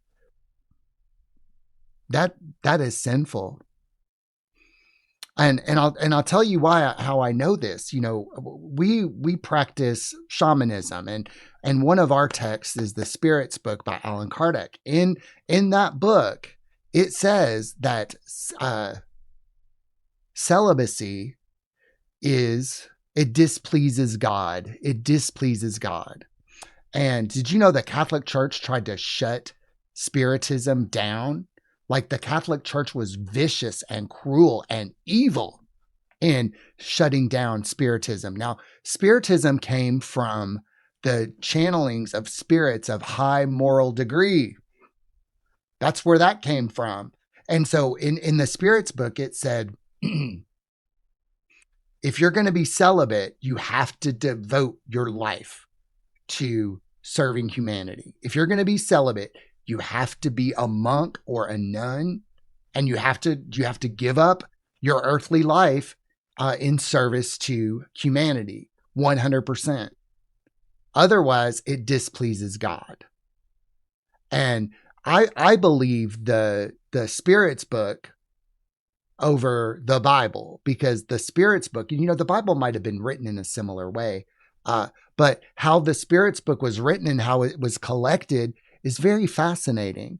that is sinful. And I'll tell you how I know this. We practice shamanism, and one of our texts is the Spirits book by Allan Kardec. In that book, it says that celibacy displeases God. It displeases God. And did you know the Catholic Church tried to shut Spiritism down? Like, the Catholic Church was vicious and cruel and evil in shutting down Spiritism. Now, Spiritism came from the channelings of spirits of high moral degree. That's where that came from. And so in the Spirits book, it said, if you're going to be celibate, you have to devote your life to serving humanity. If you're going to be celibate, you have to be a monk or a nun, and you have to give up your earthly life in service to humanity 100%. Otherwise, it displeases God. And I believe the Spirit's book over the Bible, because the Spirit's book, the Bible might have been written in a similar way, but how the Spirit's book was written and how it was collected is very fascinating,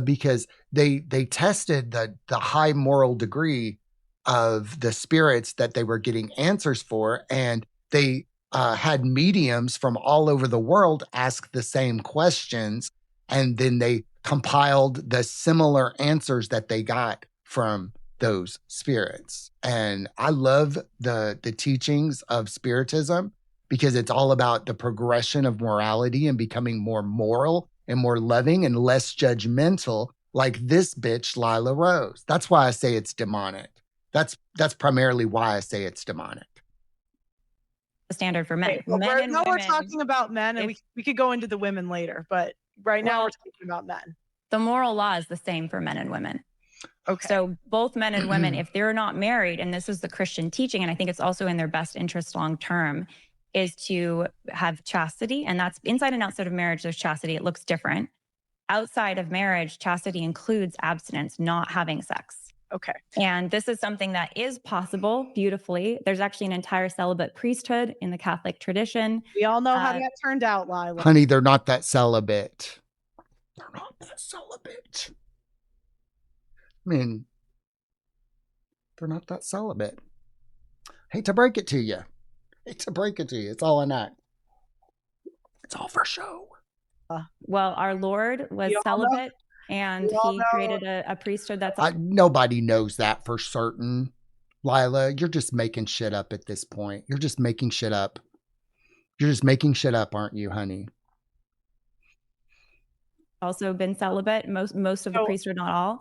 because they tested the high moral degree of the spirits that they were getting answers for, and they had mediums from all over the world ask the same questions, and then they compiled the similar answers that they got from those spirits. And I love the teachings of Spiritism, because it's all about the progression of morality and becoming more moral and more loving and less judgmental, like this bitch Lila Rose. That's why I say it's demonic. That's primarily why I say it's demonic. The standard for men. Okay, well, Men and now we're women, talking about men, and we could go into the women later, but right now we're talking about men. the moral law is the same for men and women. Okay. So both men and women, if they're not married, and this is the Christian teaching, and I think it's also in their best interest long term, is to have chastity. And that's inside and outside of marriage, there's chastity. It looks different. Outside of marriage, chastity includes abstinence, not having sex. Okay. And this is something that is possible beautifully. There's actually an entire celibate priesthood in the Catholic tradition. We all know how that turned out, Lila. Honey, they're not that celibate. They're not that celibate. I mean, they're not that celibate. Hate to break it to you. It's all an act. It's all for show. Well, our Lord was celibate, and he created a priesthood that's... Nobody knows that for certain. Lila, you're just making shit up at this point. You're just making shit up. You're just making shit up, aren't you, honey? Also been celibate. Most of the priesthood, not all.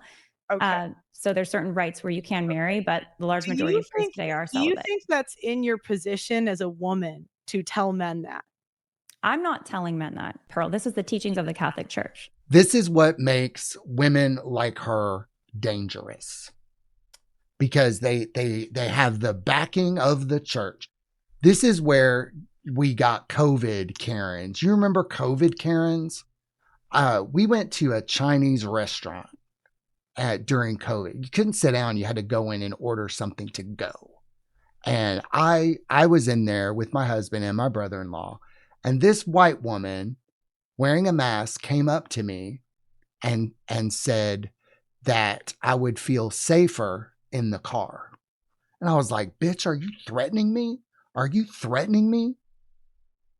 Okay. So there's certain rights where you can marry, but the large majority of priests today are celibate. Do you think that's in your position as a woman to tell men that? I'm not telling men that, Pearl. This is the teachings of the Catholic Church. This is what makes women like her dangerous, because they have the backing of the church. This is where we got COVID Karens. You remember COVID Karens? We went to a Chinese restaurant during COVID. You couldn't sit down. You had to go in and order something to go. And I was in there with my husband and my brother-in-law. And this white woman wearing a mask came up to me and said that I would feel safer in the car. And I was like, bitch, are you threatening me? Are you threatening me?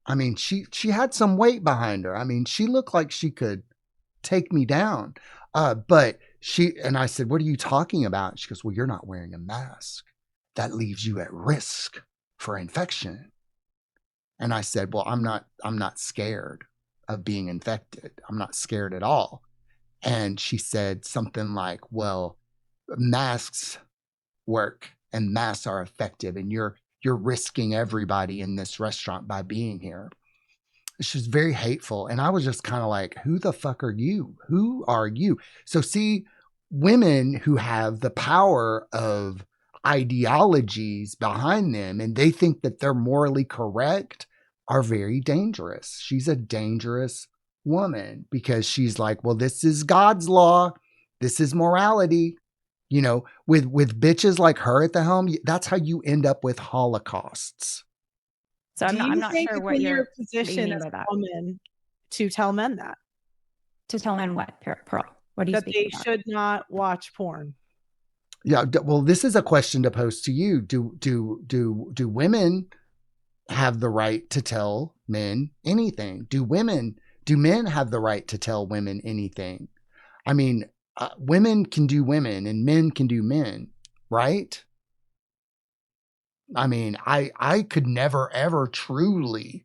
I mean, she had some weight behind her. I mean, she looked like she could take me down. But and I said, what are you talking about? She goes, well, you're not wearing a mask. That leaves you at risk for infection. And I said, well, I'm not scared of being infected. I'm not scared at all. And she said something like, well, masks work and masks are effective, and you're risking everybody in this restaurant by being here. She was very hateful. And I was just kind of like, who the fuck are you? Who are you? So see, women who have the power of ideologies behind them and they think that they're morally correct are very dangerous. She's a dangerous woman, because she's like, well, this is God's law. This is morality. You know, with bitches like her at the helm, that's how you end up with holocausts. So I'm not sure what your position as a woman to tell men that. To tell men what, Pearl? What do you think? That they should not watch porn. Yeah, well, this is a question to pose to you. Do women have the right to tell men anything? Do men have the right to tell women anything? I mean, women can do women and men can do men, right? I mean, I could never, ever truly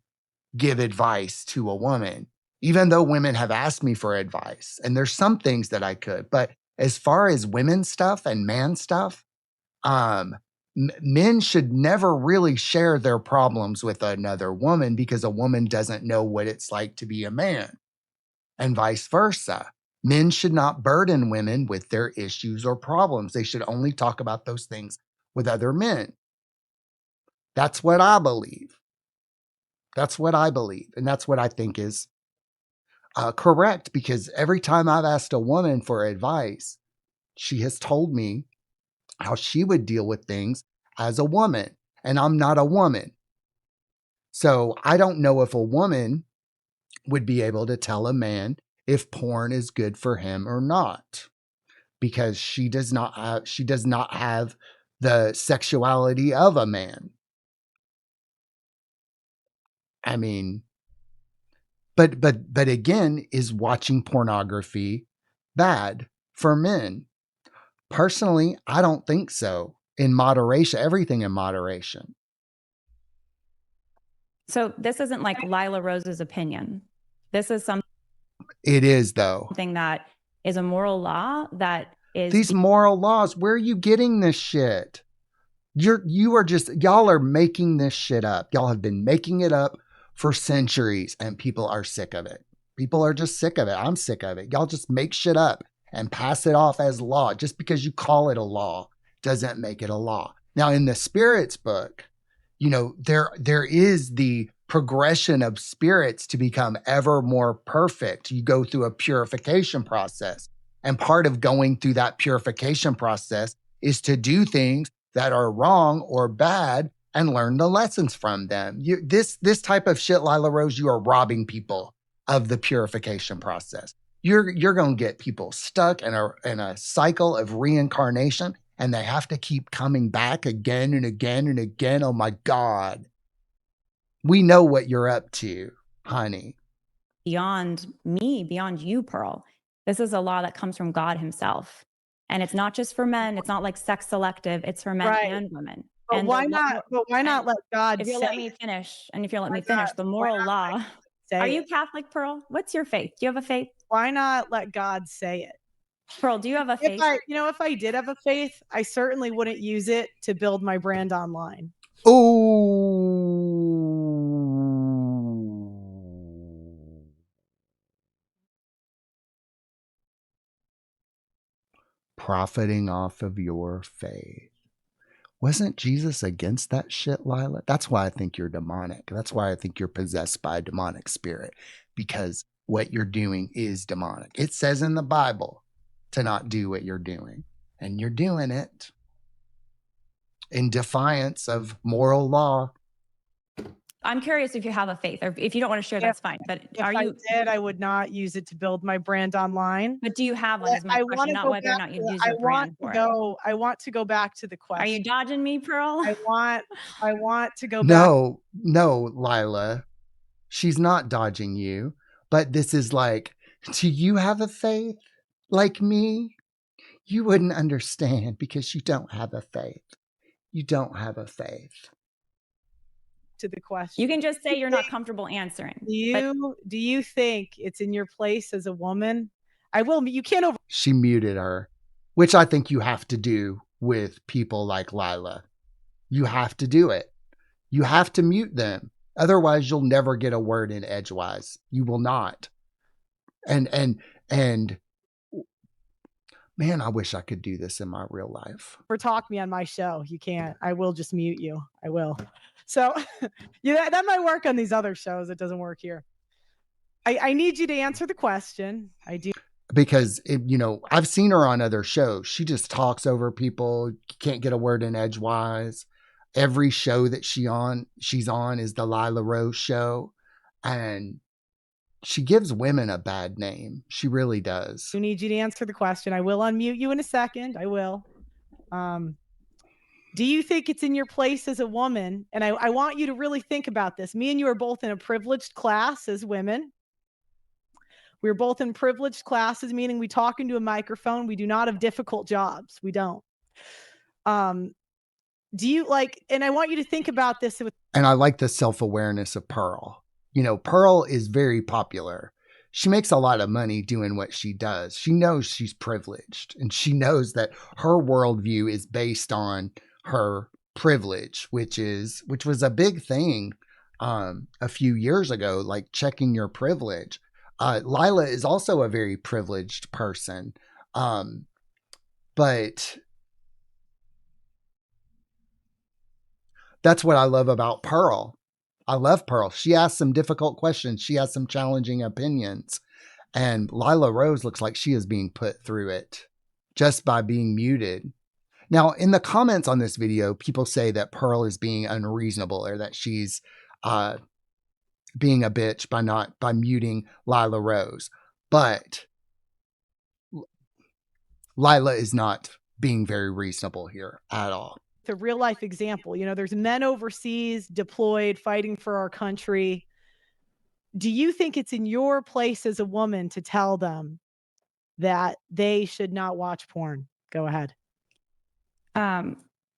give advice to a woman, even though women have asked me for advice. And there's some things that I could, but as far as women stuff and man stuff, men should never really share their problems with another woman because a woman doesn't know what it's like to be a man, and vice versa. Men should not burden women with their issues or problems. They should only talk about those things with other men. That's what I believe. That's what I believe. And that's what I think is correct, because every time I've asked a woman for advice, she has told me how she would deal with things as a woman. And I'm not a woman. So I don't know if a woman would be able to tell a man if porn is good for him or not, because she does not have the sexuality of a man. I mean, but again, is watching pornography bad for men? Personally, I don't think so. In moderation, everything in moderation. So this isn't like Lila Rose's opinion. This is something. It is, though. Something that is a moral law that is. These moral laws, where are you getting this shit? Y'all are making this shit up. Y'all have been making it up for centuries, and people are sick of it. People are just sick of it. I'm sick of it. Y'all just make shit up and pass it off as law. Just because you call it a law doesn't make it a law. Now, in the spirits book, there is the progression of spirits to become ever more perfect. You go through a purification process. And part of going through that purification process is to do things that are wrong or bad and learn the lessons from them. This type of shit, Lila Rose, you are robbing people of the purification process. You're going to get people stuck in a cycle of reincarnation, and they have to keep coming back again and again and again. Oh my God. We know what you're up to, honey. Beyond me, beyond you, Pearl. This is a law that comes from God himself. And it's not just for men. It's not like sex selective. It's for men and women. But why not let God if you'll let me finish, the moral law. Are you Catholic, Pearl? What's your faith? Do you have a faith? Why not let God say it? Pearl, do you have a faith? If I did have a faith, I certainly wouldn't use it to build my brand online. Oh. Profiting off of your faith. Wasn't Jesus against that shit, Lila? That's why I think you're demonic. That's why I think you're possessed by a demonic spirit, because what you're doing is demonic. It says in the Bible to not do what you're doing, and you're doing it in defiance of moral law. I'm curious if you have a faith, or if you don't want to share, that's fine. But I would not use it to build my brand online. But do you have one? Is my question, not whether or not you use your brand for it. I want to go back to the question. Are you dodging me, Pearl? I want to go back. No, Lila. She's not dodging you. But this is like, do you have a faith like me? You wouldn't understand because you don't have a faith. You don't have a faith. To the question. You can just say you're not comfortable answering. Do you think it's in your place as a woman? You can't She muted her, which I think you have to do with people like Lila. You have to do it. You have to mute them. Otherwise, you'll never get a word in edgewise. You will not. And man, I wish I could do this in my real life. Or talk me on my show. You can't. I will just mute you. I will. So that might work on these other shows. It doesn't work here. I need you to answer the question. I do. Because, I've seen her on other shows. She just talks over people. Can't get a word in edgewise. Every show that she's on is the Lila Rose show. And she gives women a bad name. She really does. I need you to answer the question. I will unmute you in a second. I will. Do you think it's in your place as a woman? And I want you to really think about this. Me and you are both in a privileged class as women. We're both in privileged classes, meaning we talk into a microphone. We do not have difficult jobs. We don't. Do you and I want you to think about this. And I like the self-awareness of Pearl. Pearl is very popular. She makes a lot of money doing what she does. She knows she's privileged, and she knows that her worldview is based on her privilege, which was a big thing a few years ago, like checking your privilege. Lila is also a very privileged person. But that's what I love about Pearl. I love Pearl. She asks some difficult questions. She has some challenging opinions. And Lila Rose looks like she is being put through it just by being muted. Now, in the comments on this video, people say that Pearl is being unreasonable, or that she's being a bitch by muting Lila Rose. But Lila is not being very reasonable here at all. It's a real life example. You know, there's men overseas deployed fighting for our country. Do you think it's in your place as a woman to tell them that they should not watch porn? Go ahead.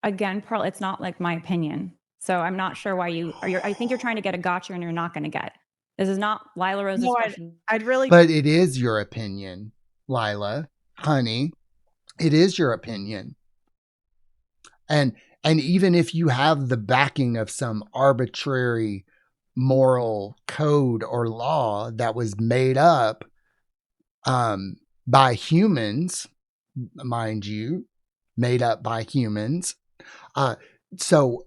Again, Pearl, it's not like my opinion. So I'm not sure why I think you're trying to get a gotcha and you're not going to get. This is not Lila Rose's question. I'd really. But it is your opinion, Lila, honey. It is your opinion. And even if you have the backing of some arbitrary moral code or law that was made up by humans, mind you, made up by humans. So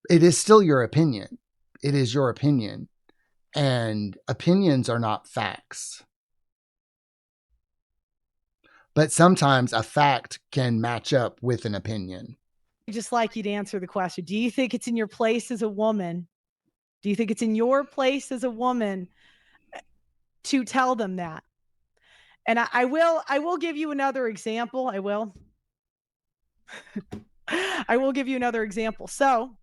it is still your opinion. It is your opinion. And opinions are not facts. But sometimes a fact can match up with an opinion. I'd just like you to answer the question. Do you think it's in your place as a woman? Do you think it's in your place as a woman to tell them that? And I will give you another example. I will give you another example. So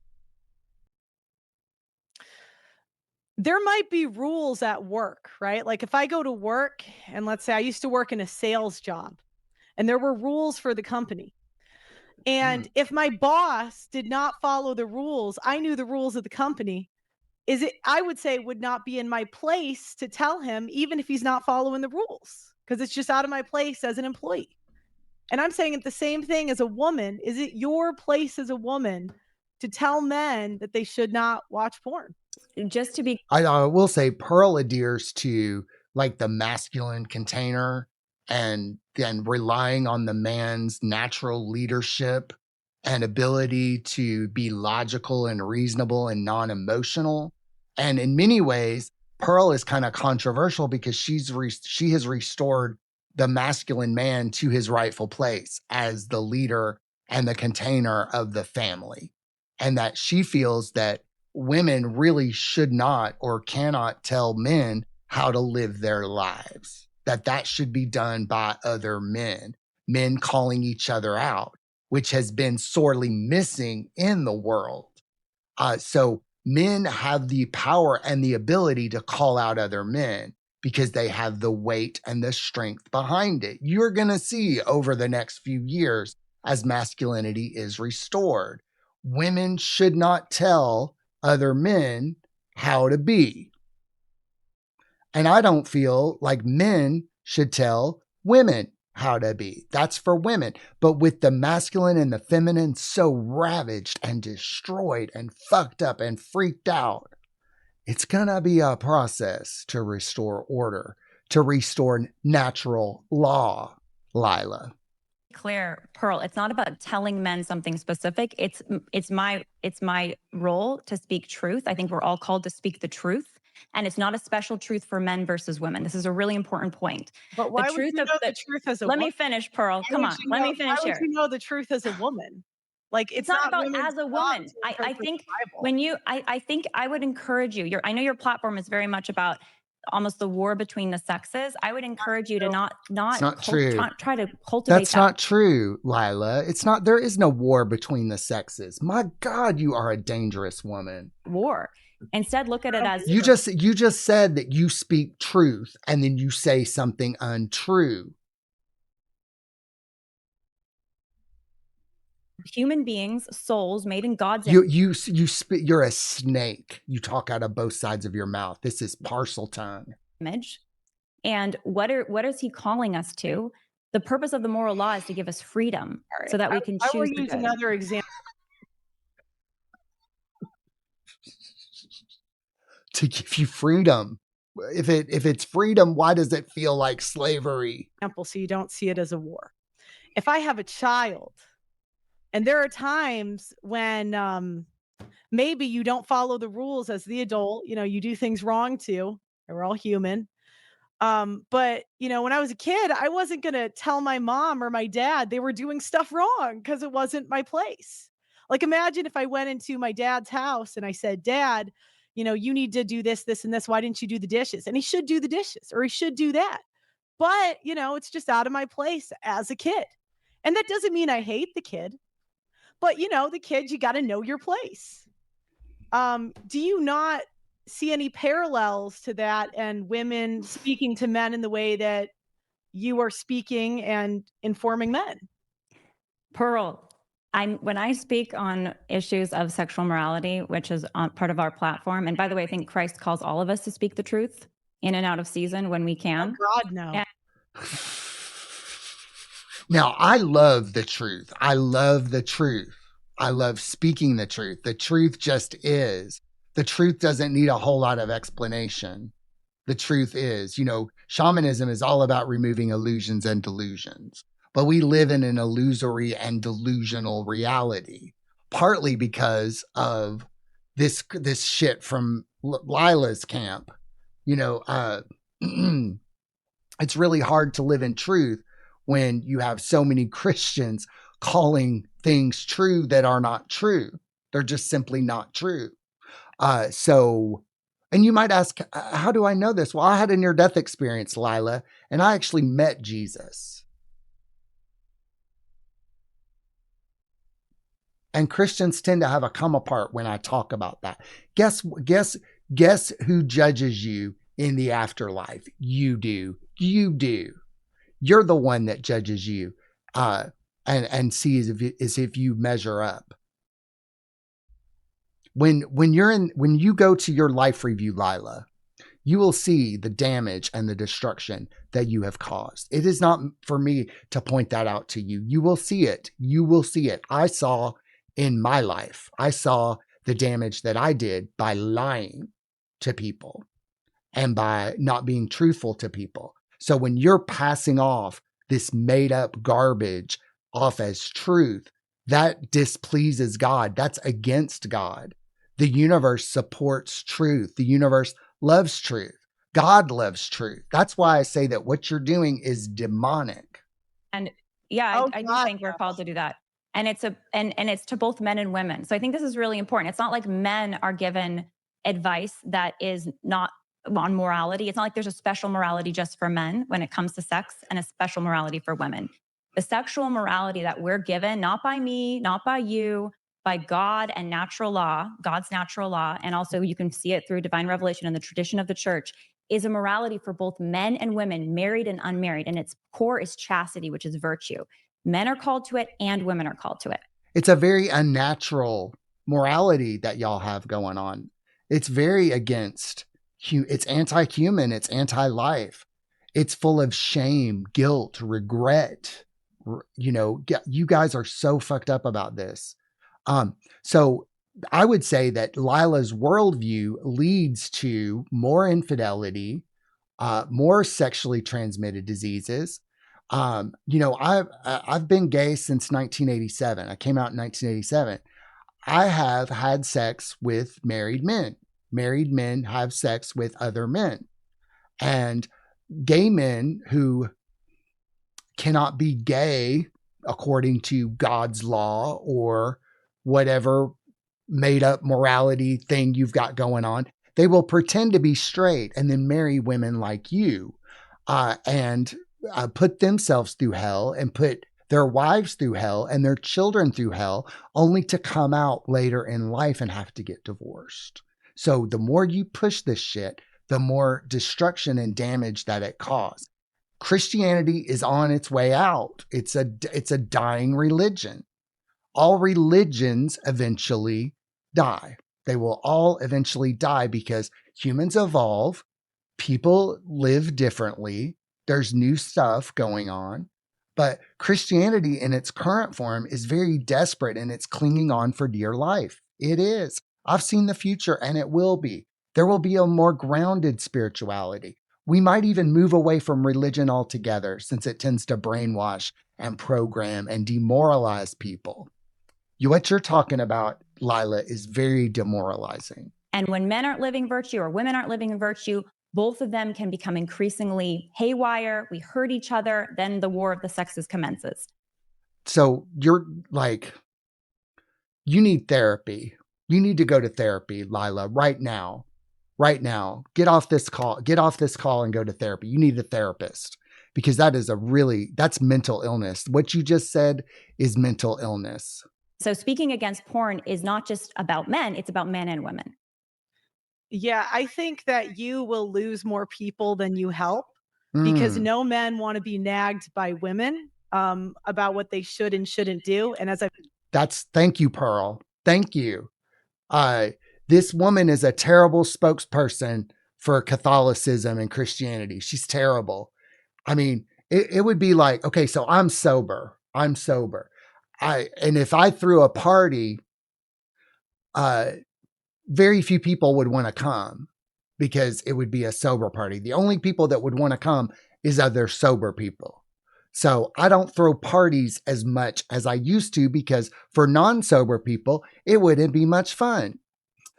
there might be rules at work, right? Like if I go to work and let's say I used to work in a sales job and there were rules for the company. And if my boss did not follow the rules, I knew the rules of the company. I would say it would not be in my place to tell him, even if he's not following the rules, because it's just out of my place as an employee. And I'm saying it the same thing as a woman. Is it your place as a woman to tell men that they should not watch porn? Just to be, I will say Pearl adheres to like the masculine container and then relying on the man's natural leadership and ability to be logical and reasonable and non-emotional. And in many ways, Pearl is kind of controversial because she has restored the masculine man to his rightful place as the leader and the container of the family. And that she feels that women really should not or cannot tell men how to live their lives, that should be done by other men calling each other out, which has been sorely missing in the world. So men have the power and the ability to call out other men because they have the weight and the strength behind it. You're going to see over the next few years as masculinity is restored. Women should not tell other men how to be. And I don't feel like men should tell women how to be. That's for women. But with the masculine and the feminine so ravaged and destroyed and fucked up and freaked out, it's going to be a process to restore order, to restore natural law, Lila. Clear, Pearl, it's not about telling men something specific. It's my role to speak truth. I think we're all called to speak the truth. And it's not a special truth for men versus women. This is a really important point. But why would you know the truth as a woman? Let me finish, Pearl. Come on, let me finish here. Why would you know the truth as a woman? Like it's not about as a woman. I think I think I would encourage you. I know your platform is very much about almost the war between the sexes. I would encourage you to not try to cultivate. That's not true, Lila. It's not. There is no war between the sexes. My God, you are a dangerous woman. War. Instead, look at it as you just said that you speak truth and then you say something untrue. Human beings, souls made in God's you're a snake. You talk out of both sides of your mouth. This is parcel tongue. Image. And what is he calling us to? The purpose of the moral law is to give us freedom so that we can I will choose the use good. another example. To give you freedom. If it's freedom, why does it feel like slavery? So you don't see it as a war. If I have a child, and there are times when maybe you don't follow the rules as the adult, you do things wrong too. We're all human. But when I was a kid, I wasn't gonna tell my mom or my dad they were doing stuff wrong because it wasn't my place. Like, imagine if I went into my dad's house and I said, Dad, you need to do this, this, and this. Why didn't you do the dishes? And he should do the dishes or he should do that. But, it's just out of my place as a kid. And that doesn't mean I hate the kid, but the kid, you got to know your place. Do you not see any parallels to that and women speaking to men in the way that you are speaking and informing men? Pearl, when I speak on issues of sexual morality, which is part of our platform, and by the way, I think Christ calls all of us to speak the truth in and out of season when we can. Oh God, no. Now, I love the truth. I love the truth. I love speaking the truth. The truth just is. The truth doesn't need a whole lot of explanation. The truth is, shamanism is all about removing illusions and delusions. But we live in an illusory and delusional reality, partly because of this shit from Lila's camp. It's really hard to live in truth when you have so many Christians calling things true that are not true. They're just simply not true. And you might ask, how do I know this? Well, I had a near-death experience, Lila, and I actually met Jesus. And Christians tend to have a come apart when I talk about that. Guess who judges you in the afterlife? You do. You do. You're the one that judges you and sees if you measure up. When you go to your life review, Lila, you will see the damage and the destruction that you have caused. It is not for me to point that out to you. You will see it. You will see it. I saw in my life, I saw the damage that I did by lying to people and by not being truthful to people. So when you're passing off this made up garbage off as truth, that displeases God. That's against God. The universe supports truth. The universe loves truth. God loves truth. That's why I say that what you're doing is demonic. And yeah, I do think we're called to do that. And it's it's to both men and women. So I think this is really important. It's not like men are given advice that is not on morality. It's not like there's a special morality just for men when it comes to sex and a special morality for women. The sexual morality that we're given, not by me, not by you, by God and natural law, God's natural law, and also you can see it through divine revelation and the tradition of the church, is a morality for both men and women, married and unmarried. And its core is chastity, which is virtue. Men are called to it and women are called to it. It's a very unnatural morality that y'all have going on. It's very against, it's anti-human, it's anti-life. It's full of shame, guilt, regret. You guys are so fucked up about this. So I would say that Lila's worldview leads to more infidelity, more sexually transmitted diseases. I've been gay since 1987. I came out in 1987. I have had sex with married men. Married men have sex with other men. And gay men who cannot be gay according to God's law or whatever made up morality thing you've got going on, they will pretend to be straight and then marry women like you and put themselves through hell and put their wives through hell and their children through hell, only to come out later in life and have to get divorced. So the more you push this shit, the more destruction and damage that it causes. Christianity is on its way out. It's a dying religion. All religions eventually die. They will all eventually die because humans evolve, people live differently, there's new stuff going on. But Christianity in its current form is very desperate and it's clinging on for dear life. It is. I've seen the future and it will be. There will be a more grounded spirituality. We might even move away from religion altogether since it tends to brainwash and program and demoralize people. What you're talking about, Lila, is very demoralizing. And when men aren't living virtue or women aren't living in virtue, both of them can become increasingly haywire. We hurt each other. Then the war of the sexes commences. So you're like, you need therapy. You need to go to therapy, Lila, right now. Right now. Get off this call. Get off this call and go to therapy. You need a therapist because that's mental illness. What you just said is mental illness. So speaking against porn is not just about men, it's about men and women. Yeah, I think that you will lose more people than you help because no men want to be nagged by women about what they should and shouldn't do. And thank you, Pearl. Thank you. This woman is a terrible spokesperson for Catholicism and Christianity. She's terrible. I mean, it would be like, okay, so I'm sober. And if I threw a party, very few people would want to come because it would be a sober party. The only people that would want to come is other sober people. So I don't throw parties as much as I used to because for non-sober people, it wouldn't be much fun.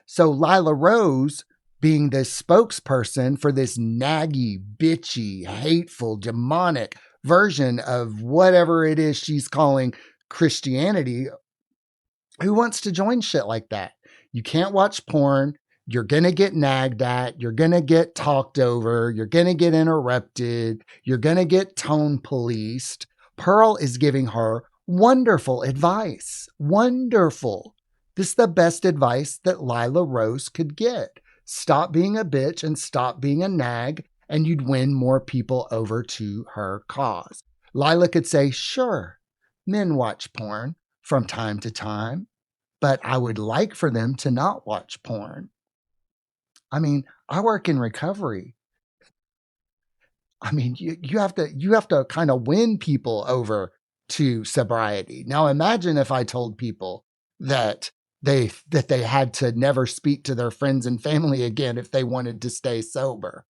So Lila Rose being the spokesperson for this naggy, bitchy, hateful, demonic version of whatever it is she's calling Christianity, who wants to join shit like that? You can't watch porn. You're going to get nagged at. You're going to get talked over. You're going to get interrupted. You're going to get tone policed. Pearl is giving her wonderful advice. Wonderful. This is the best advice that Lila Rose could get. Stop being a bitch and stop being a nag, and you'd win more people over to her cause. Lila could say, sure, men watch porn from time to time, but I would like for them to not watch porn. I mean, I work in recovery. I mean, you have to kind of win people over to sobriety. Now imagine if I told people that they had to never speak to their friends and family again if they wanted to stay sober.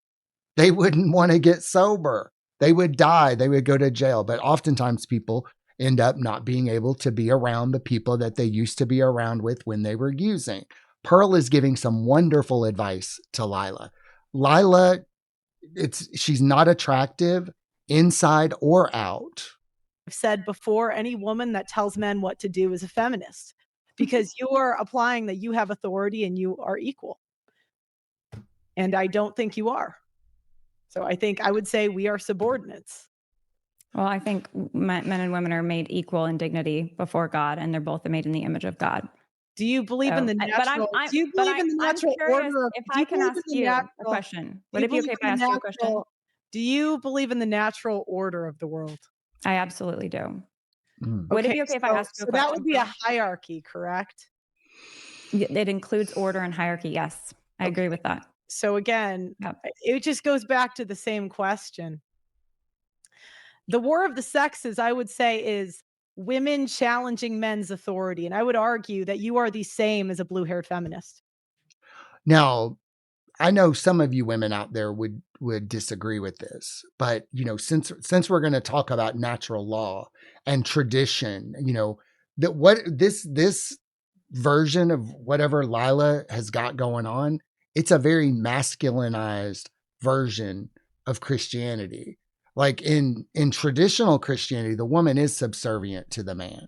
They wouldn't want to get sober. They would die. They would go to jail. But oftentimes people end up not being able to be around the people that they used to be around with when they were using. Pearl is giving some wonderful advice to Lila. Lila, she's not attractive inside or out. I've said before, any woman that tells men what to do is a feminist because you are applying that you have authority and you are equal. And I don't think you are. So I would say we are subordinates. Well, I think men and women are made equal in dignity before God, and they're both made in the image of God. Do you believe in the natural? Do you believe in the natural order? If I can ask you a question, would it be okay if I ask you a question? Do you believe in the natural order of the world? I absolutely do. Would it be okay if I asked you a question? So that would be a hierarchy, correct? It includes order and hierarchy. Yes, I agree with that. So again, it just goes back to the same question. The war of the sexes, I would say, is women challenging men's authority. And I would argue that you are the same as a blue-haired feminist. Now, I know some of you women out there would disagree with this, but since we're going to talk about natural law and tradition, this version of whatever Lila has got going on, it's a very masculinized version of Christianity. Like in traditional Christianity, the woman is subservient to the man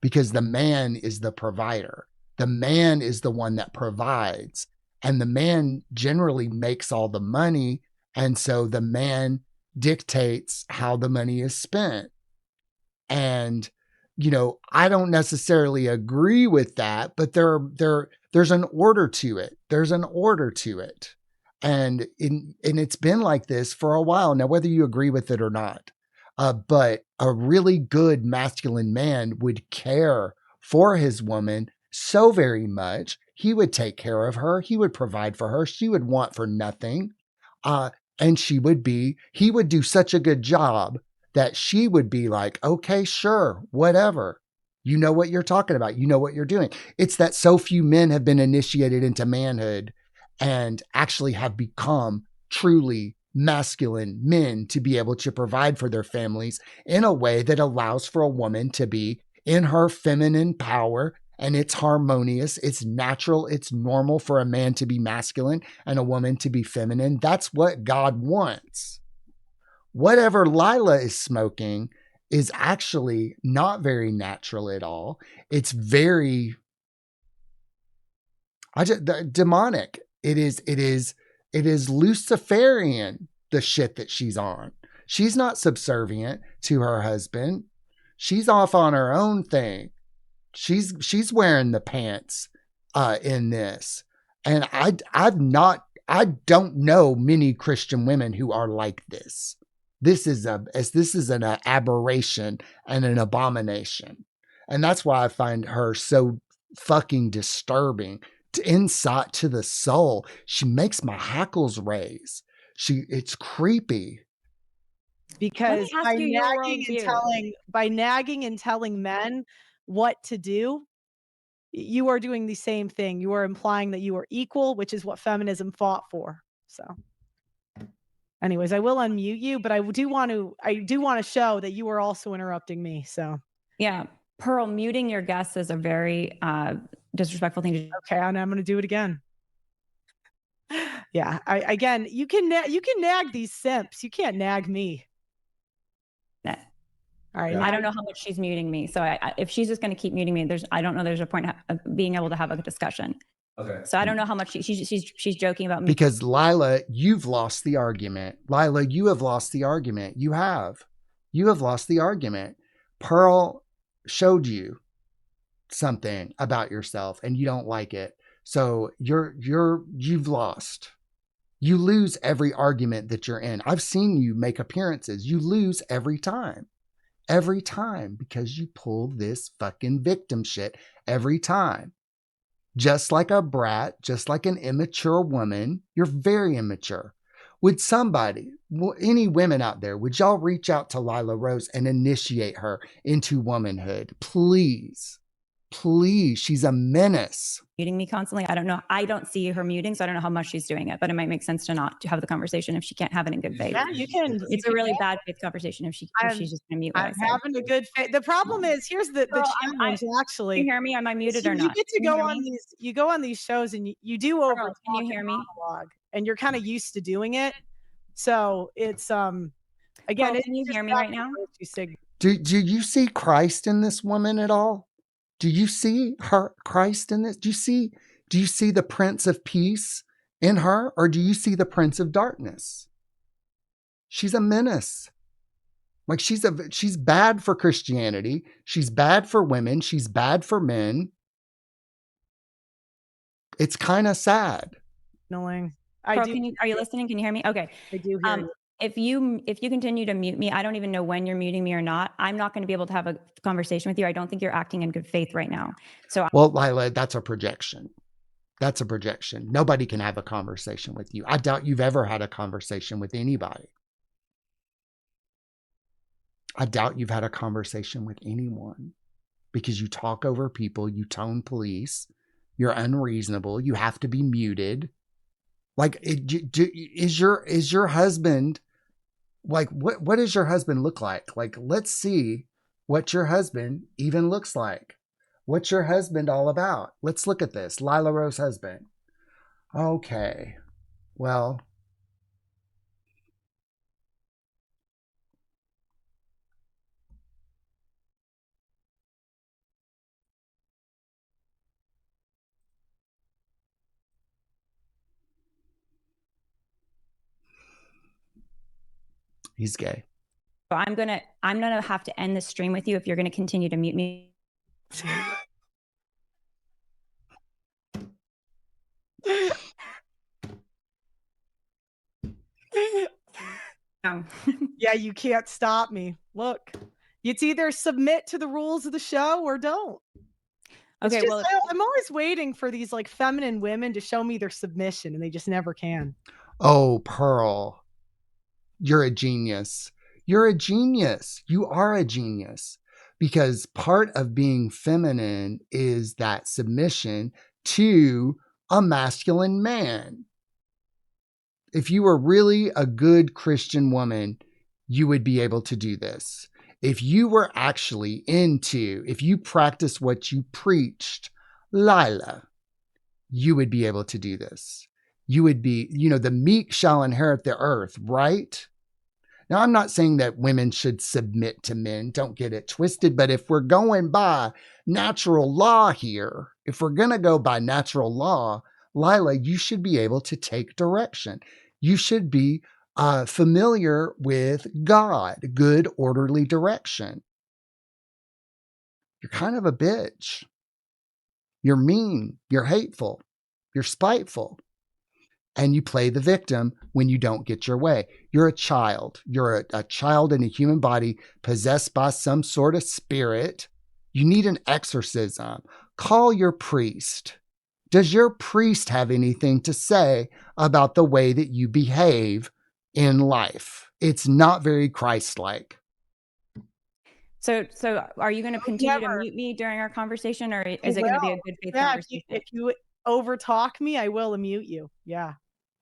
because the man is the provider. The man is the one that provides, and the man generally makes all the money. And so the man dictates how the money is spent. And, I don't necessarily agree with that, but there's an order to it. There's an order to it. And it's been like this for a while now, whether you agree with it or not. But a really good masculine man would care for his woman so very much. He would take care of her. He would provide for her. She would want for nothing. And he would do such a good job that she would be like, okay, sure, whatever. You know what you're talking about. You know what you're doing. It's that so few men have been initiated into manhood and actually have become truly masculine men to be able to provide for their families in a way that allows for a woman to be in her feminine power. And it's harmonious, it's natural, it's normal for a man to be masculine and a woman to be feminine. That's what God wants. Whatever Lila is smoking is actually not very natural at all. It's very demonic. It is Luciferian, the shit that she's on. She's not subservient to her husband. She's off on her own thing. She's wearing the pants in this. And I don't know many Christian women who are like this. This is an aberration and an abomination. And that's why I find her so fucking disturbing to insight to the soul. She makes my hackles raise. It's creepy. Because by nagging and telling men what to do, you are doing the same thing. You are implying that you are equal, which is what feminism fought for. So anyways, I will unmute you, but I do want to show that you are also interrupting me. So yeah, Pearl, muting your guests is a very disrespectful thing to do. Okay, and I'm going to do it again. Yeah, again, you can nag these simps. You can't nag me. All right. I don't know how much she's muting me. So if she's just going to keep muting me, I don't know there's a point of being able to have a discussion. Okay. So I don't know how much she's joking about me. Because Lila, you've lost the argument. Lila, you have lost the argument. You have lost the argument. Pearl showed you something about yourself and you don't like it. So you've lost. You lose every argument that you're in. I've seen you make appearances. You lose every time. Every time, because you pull this fucking victim shit every time. Just like a brat, just like an immature woman. You're very immature. Would somebody, any women out there, would y'all reach out to Lila Rose and initiate her into womanhood? Please. Please. She's a menace. Muting me constantly. I don't know. I don't see her muting, so I don't know how much she's doing it, but it might make sense to not have the conversation if she can't have it in good faith. Yeah, you can. It's a really bad faith conversation if she's just going to mute. I'm having a good faith. The problem is, here's the challenge. Actually, can you hear me? Am I muted or not? You get to go on these. You go on these shows and you do over. Can you hear me? Monologue, and you're kind of used to doing it, so it's again. Well, can you hear me right now? Do you see Christ in this woman at all? Do you see Christ in this? Do you see the Prince of Peace in her, or do you see the Prince of Darkness? She's a menace. Like she's bad for Christianity. She's bad for women. She's bad for men. It's kind of sad. Annoying. Are you listening? Can you hear me? Okay. I do hear you. If you continue to mute me, I don't even know when you're muting me or not. I'm not going to be able to have a conversation with you. I don't think you're acting in good faith right now. So, well, Lila, that's a projection. That's a projection. Nobody can have a conversation with you. I doubt you've ever had a conversation with anybody. I doubt you've had a conversation with anyone because you talk over people, you tone police, you're unreasonable, you have to be muted. Like, is your husband, like, what does your husband look like? Like, let's see what your husband even looks like. What's your husband all about? Let's look at this. Lila Rose husband. Okay. Well, he's gay. So I'm gonna have to end the stream with you if you're gonna continue to mute me. Yeah, you can't stop me. Look, it's either submit to the rules of the show or don't. Okay, well, I'm always waiting for these like feminine women to show me their submission, and they just never can. Oh, Pearl, you're a genius. You're a genius. You are a genius, because part of being feminine is that submission to a masculine man. If you were really a good Christian woman, you would be able to do this. If you were actually if you practice what you preached, Lila, you would be able to do this. You would be, the meek shall inherit the earth, right? Now, I'm not saying that women should submit to men. Don't get it twisted. But if we're going by natural law here, if we're going to go by natural law, Lila, you should be able to take direction. You should be familiar with God, good, orderly direction. You're kind of a bitch. You're mean. You're hateful. You're spiteful. And you play the victim when you don't get your way. You're a child. You're a child in a human body possessed by some sort of spirit. You need an exorcism. Call your priest. Does your priest have anything to say about the way that you behave in life? It's not very Christ-like. So are you going to continue to mute me during our conversation, or is it going to be a good faith conversation? If you overtalk me, I will mute you. Yeah.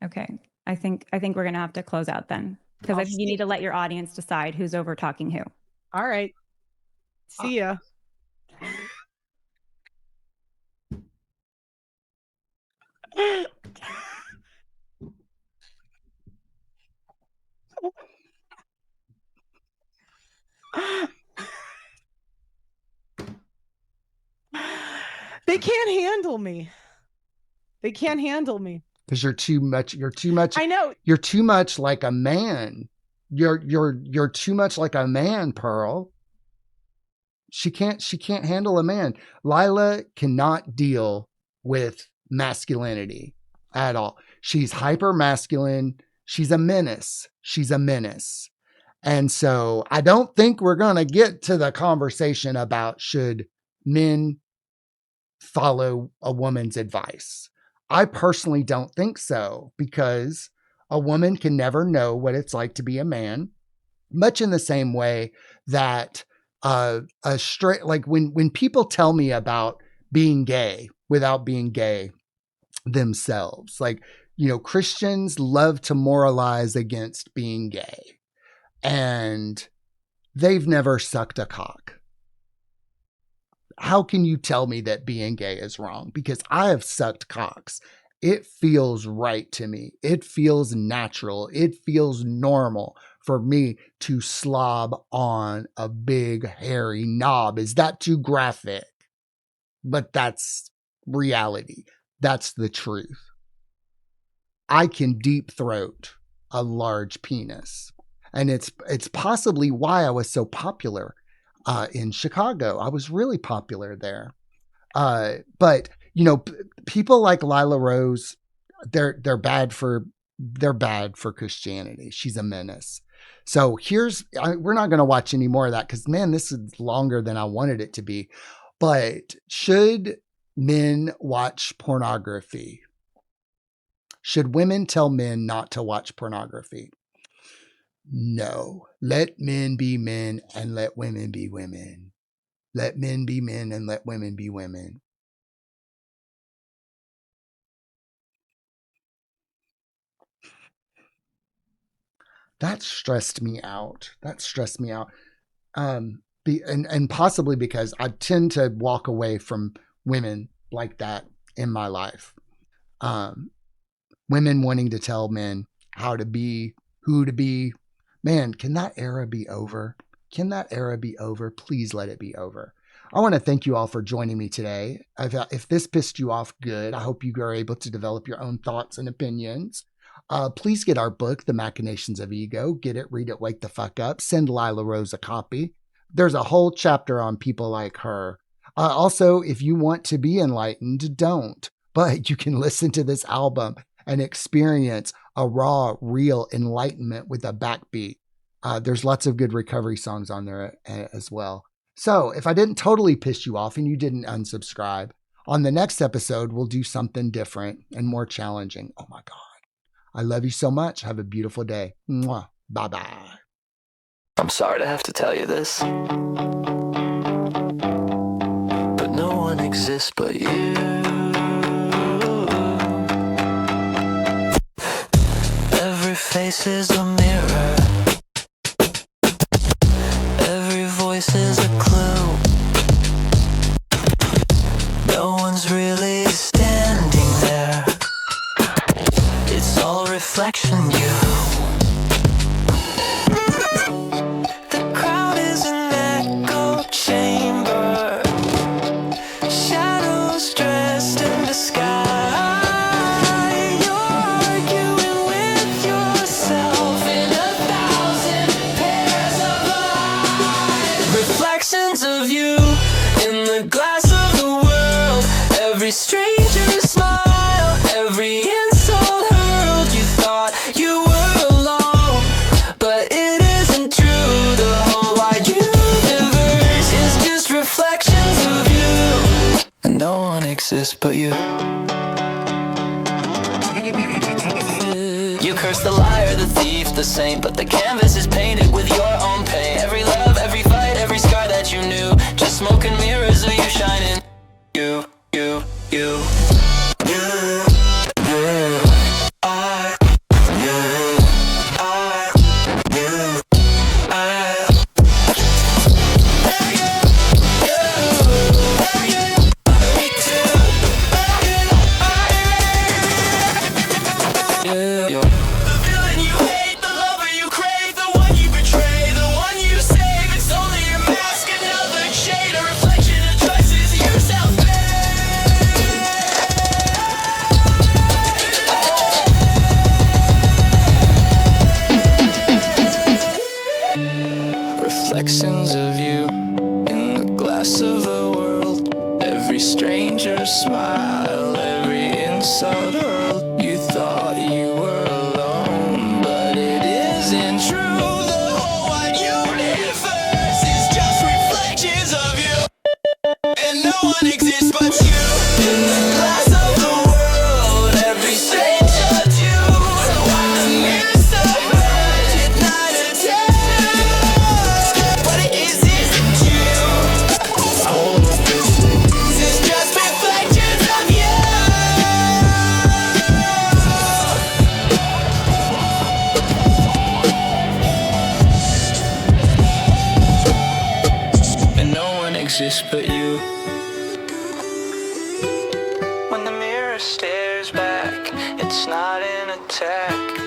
Okay. I think we're going to have to close out then, because I think you need to let your audience decide who's over talking who. All right. See ya. They can't handle me. They can't handle me. Because you're too much. I know. You're too much like a man. You're too much like a man, Pearl. She can't handle a man. Lila cannot deal with masculinity at all. She's hyper masculine. She's a menace. And so I don't think we're going to get to the conversation about should men follow a woman's advice. I personally don't think so, because a woman can never know what it's like to be a man, much in the same way that a straight, like when people tell me about being gay without being gay themselves, like, Christians love to moralize against being gay, and they've never sucked a cock. How can you tell me that being gay is wrong? Because I have sucked cocks. It feels right to me. It feels natural. It feels normal for me to slob on a big hairy knob. Is that too graphic? But that's reality. That's the truth. I can deep throat a large penis. And it's possibly why I was so popular in Chicago. I was really popular there. But people like Lila Rose, they're bad for Christianity. She's a menace. So we're not going to watch any more of that, because man, this is longer than I wanted it to be. But should men watch pornography? Should women tell men not to watch pornography? No. Let men be men and let women be women. Let men be men and let women be women. That stressed me out. And possibly because I tend to walk away from women like that in my life. Women wanting to tell men how to be, who to be. Man, can that era be over? Please let it be over. I want to thank you all for joining me today. If this pissed you off, good. I hope you are able to develop your own thoughts and opinions. Please get our book, The Machinations of Ego. Get it, read it, wake the fuck up. Send Lila Rose a copy. There's a whole chapter on people like her. Also, if you want to be enlightened, don't. But you can listen to this album and experience a raw, real enlightenment with a backbeat. There's lots of good recovery songs on there as well. So if I didn't totally piss you off and you didn't unsubscribe, on the next episode, we'll do something different and more challenging. Oh my God. I love you so much. Have a beautiful day. Mwah. Bye-bye. I'm sorry to have to tell you this, but no one exists but you. Every face is a mirror, every voice is a clue. No one's really standing there, it's all reflection you. The crowd is an echo chamber, shadows dressed in disguise. You're arguing with yourself in 1,000 pairs of eyes. Reflections of you in the glass of the world. Every stranger smile, every insult hurled. You thought you were alone, but it isn't true. The whole wide universe is just reflections of you, and no one exists but you. You curse the liar, the thief, the saint, but the canvas is painted with your own pain. Every love, every fight, every scar that you knew, just smoke and mirrors of you shining. You, you, you. Reflections of you in the glass of the world. Every stranger smile, every insult hurled. You thought you were alone, but it isn't true. The whole wide universe is just reflections of you, and no one exists but you. In the glass of the world, every stranger too. The mirror's so bright at night and day, but it isn't you. This is just reflections of you, and no one exists but you. When the mirror stares back, it's not an attack.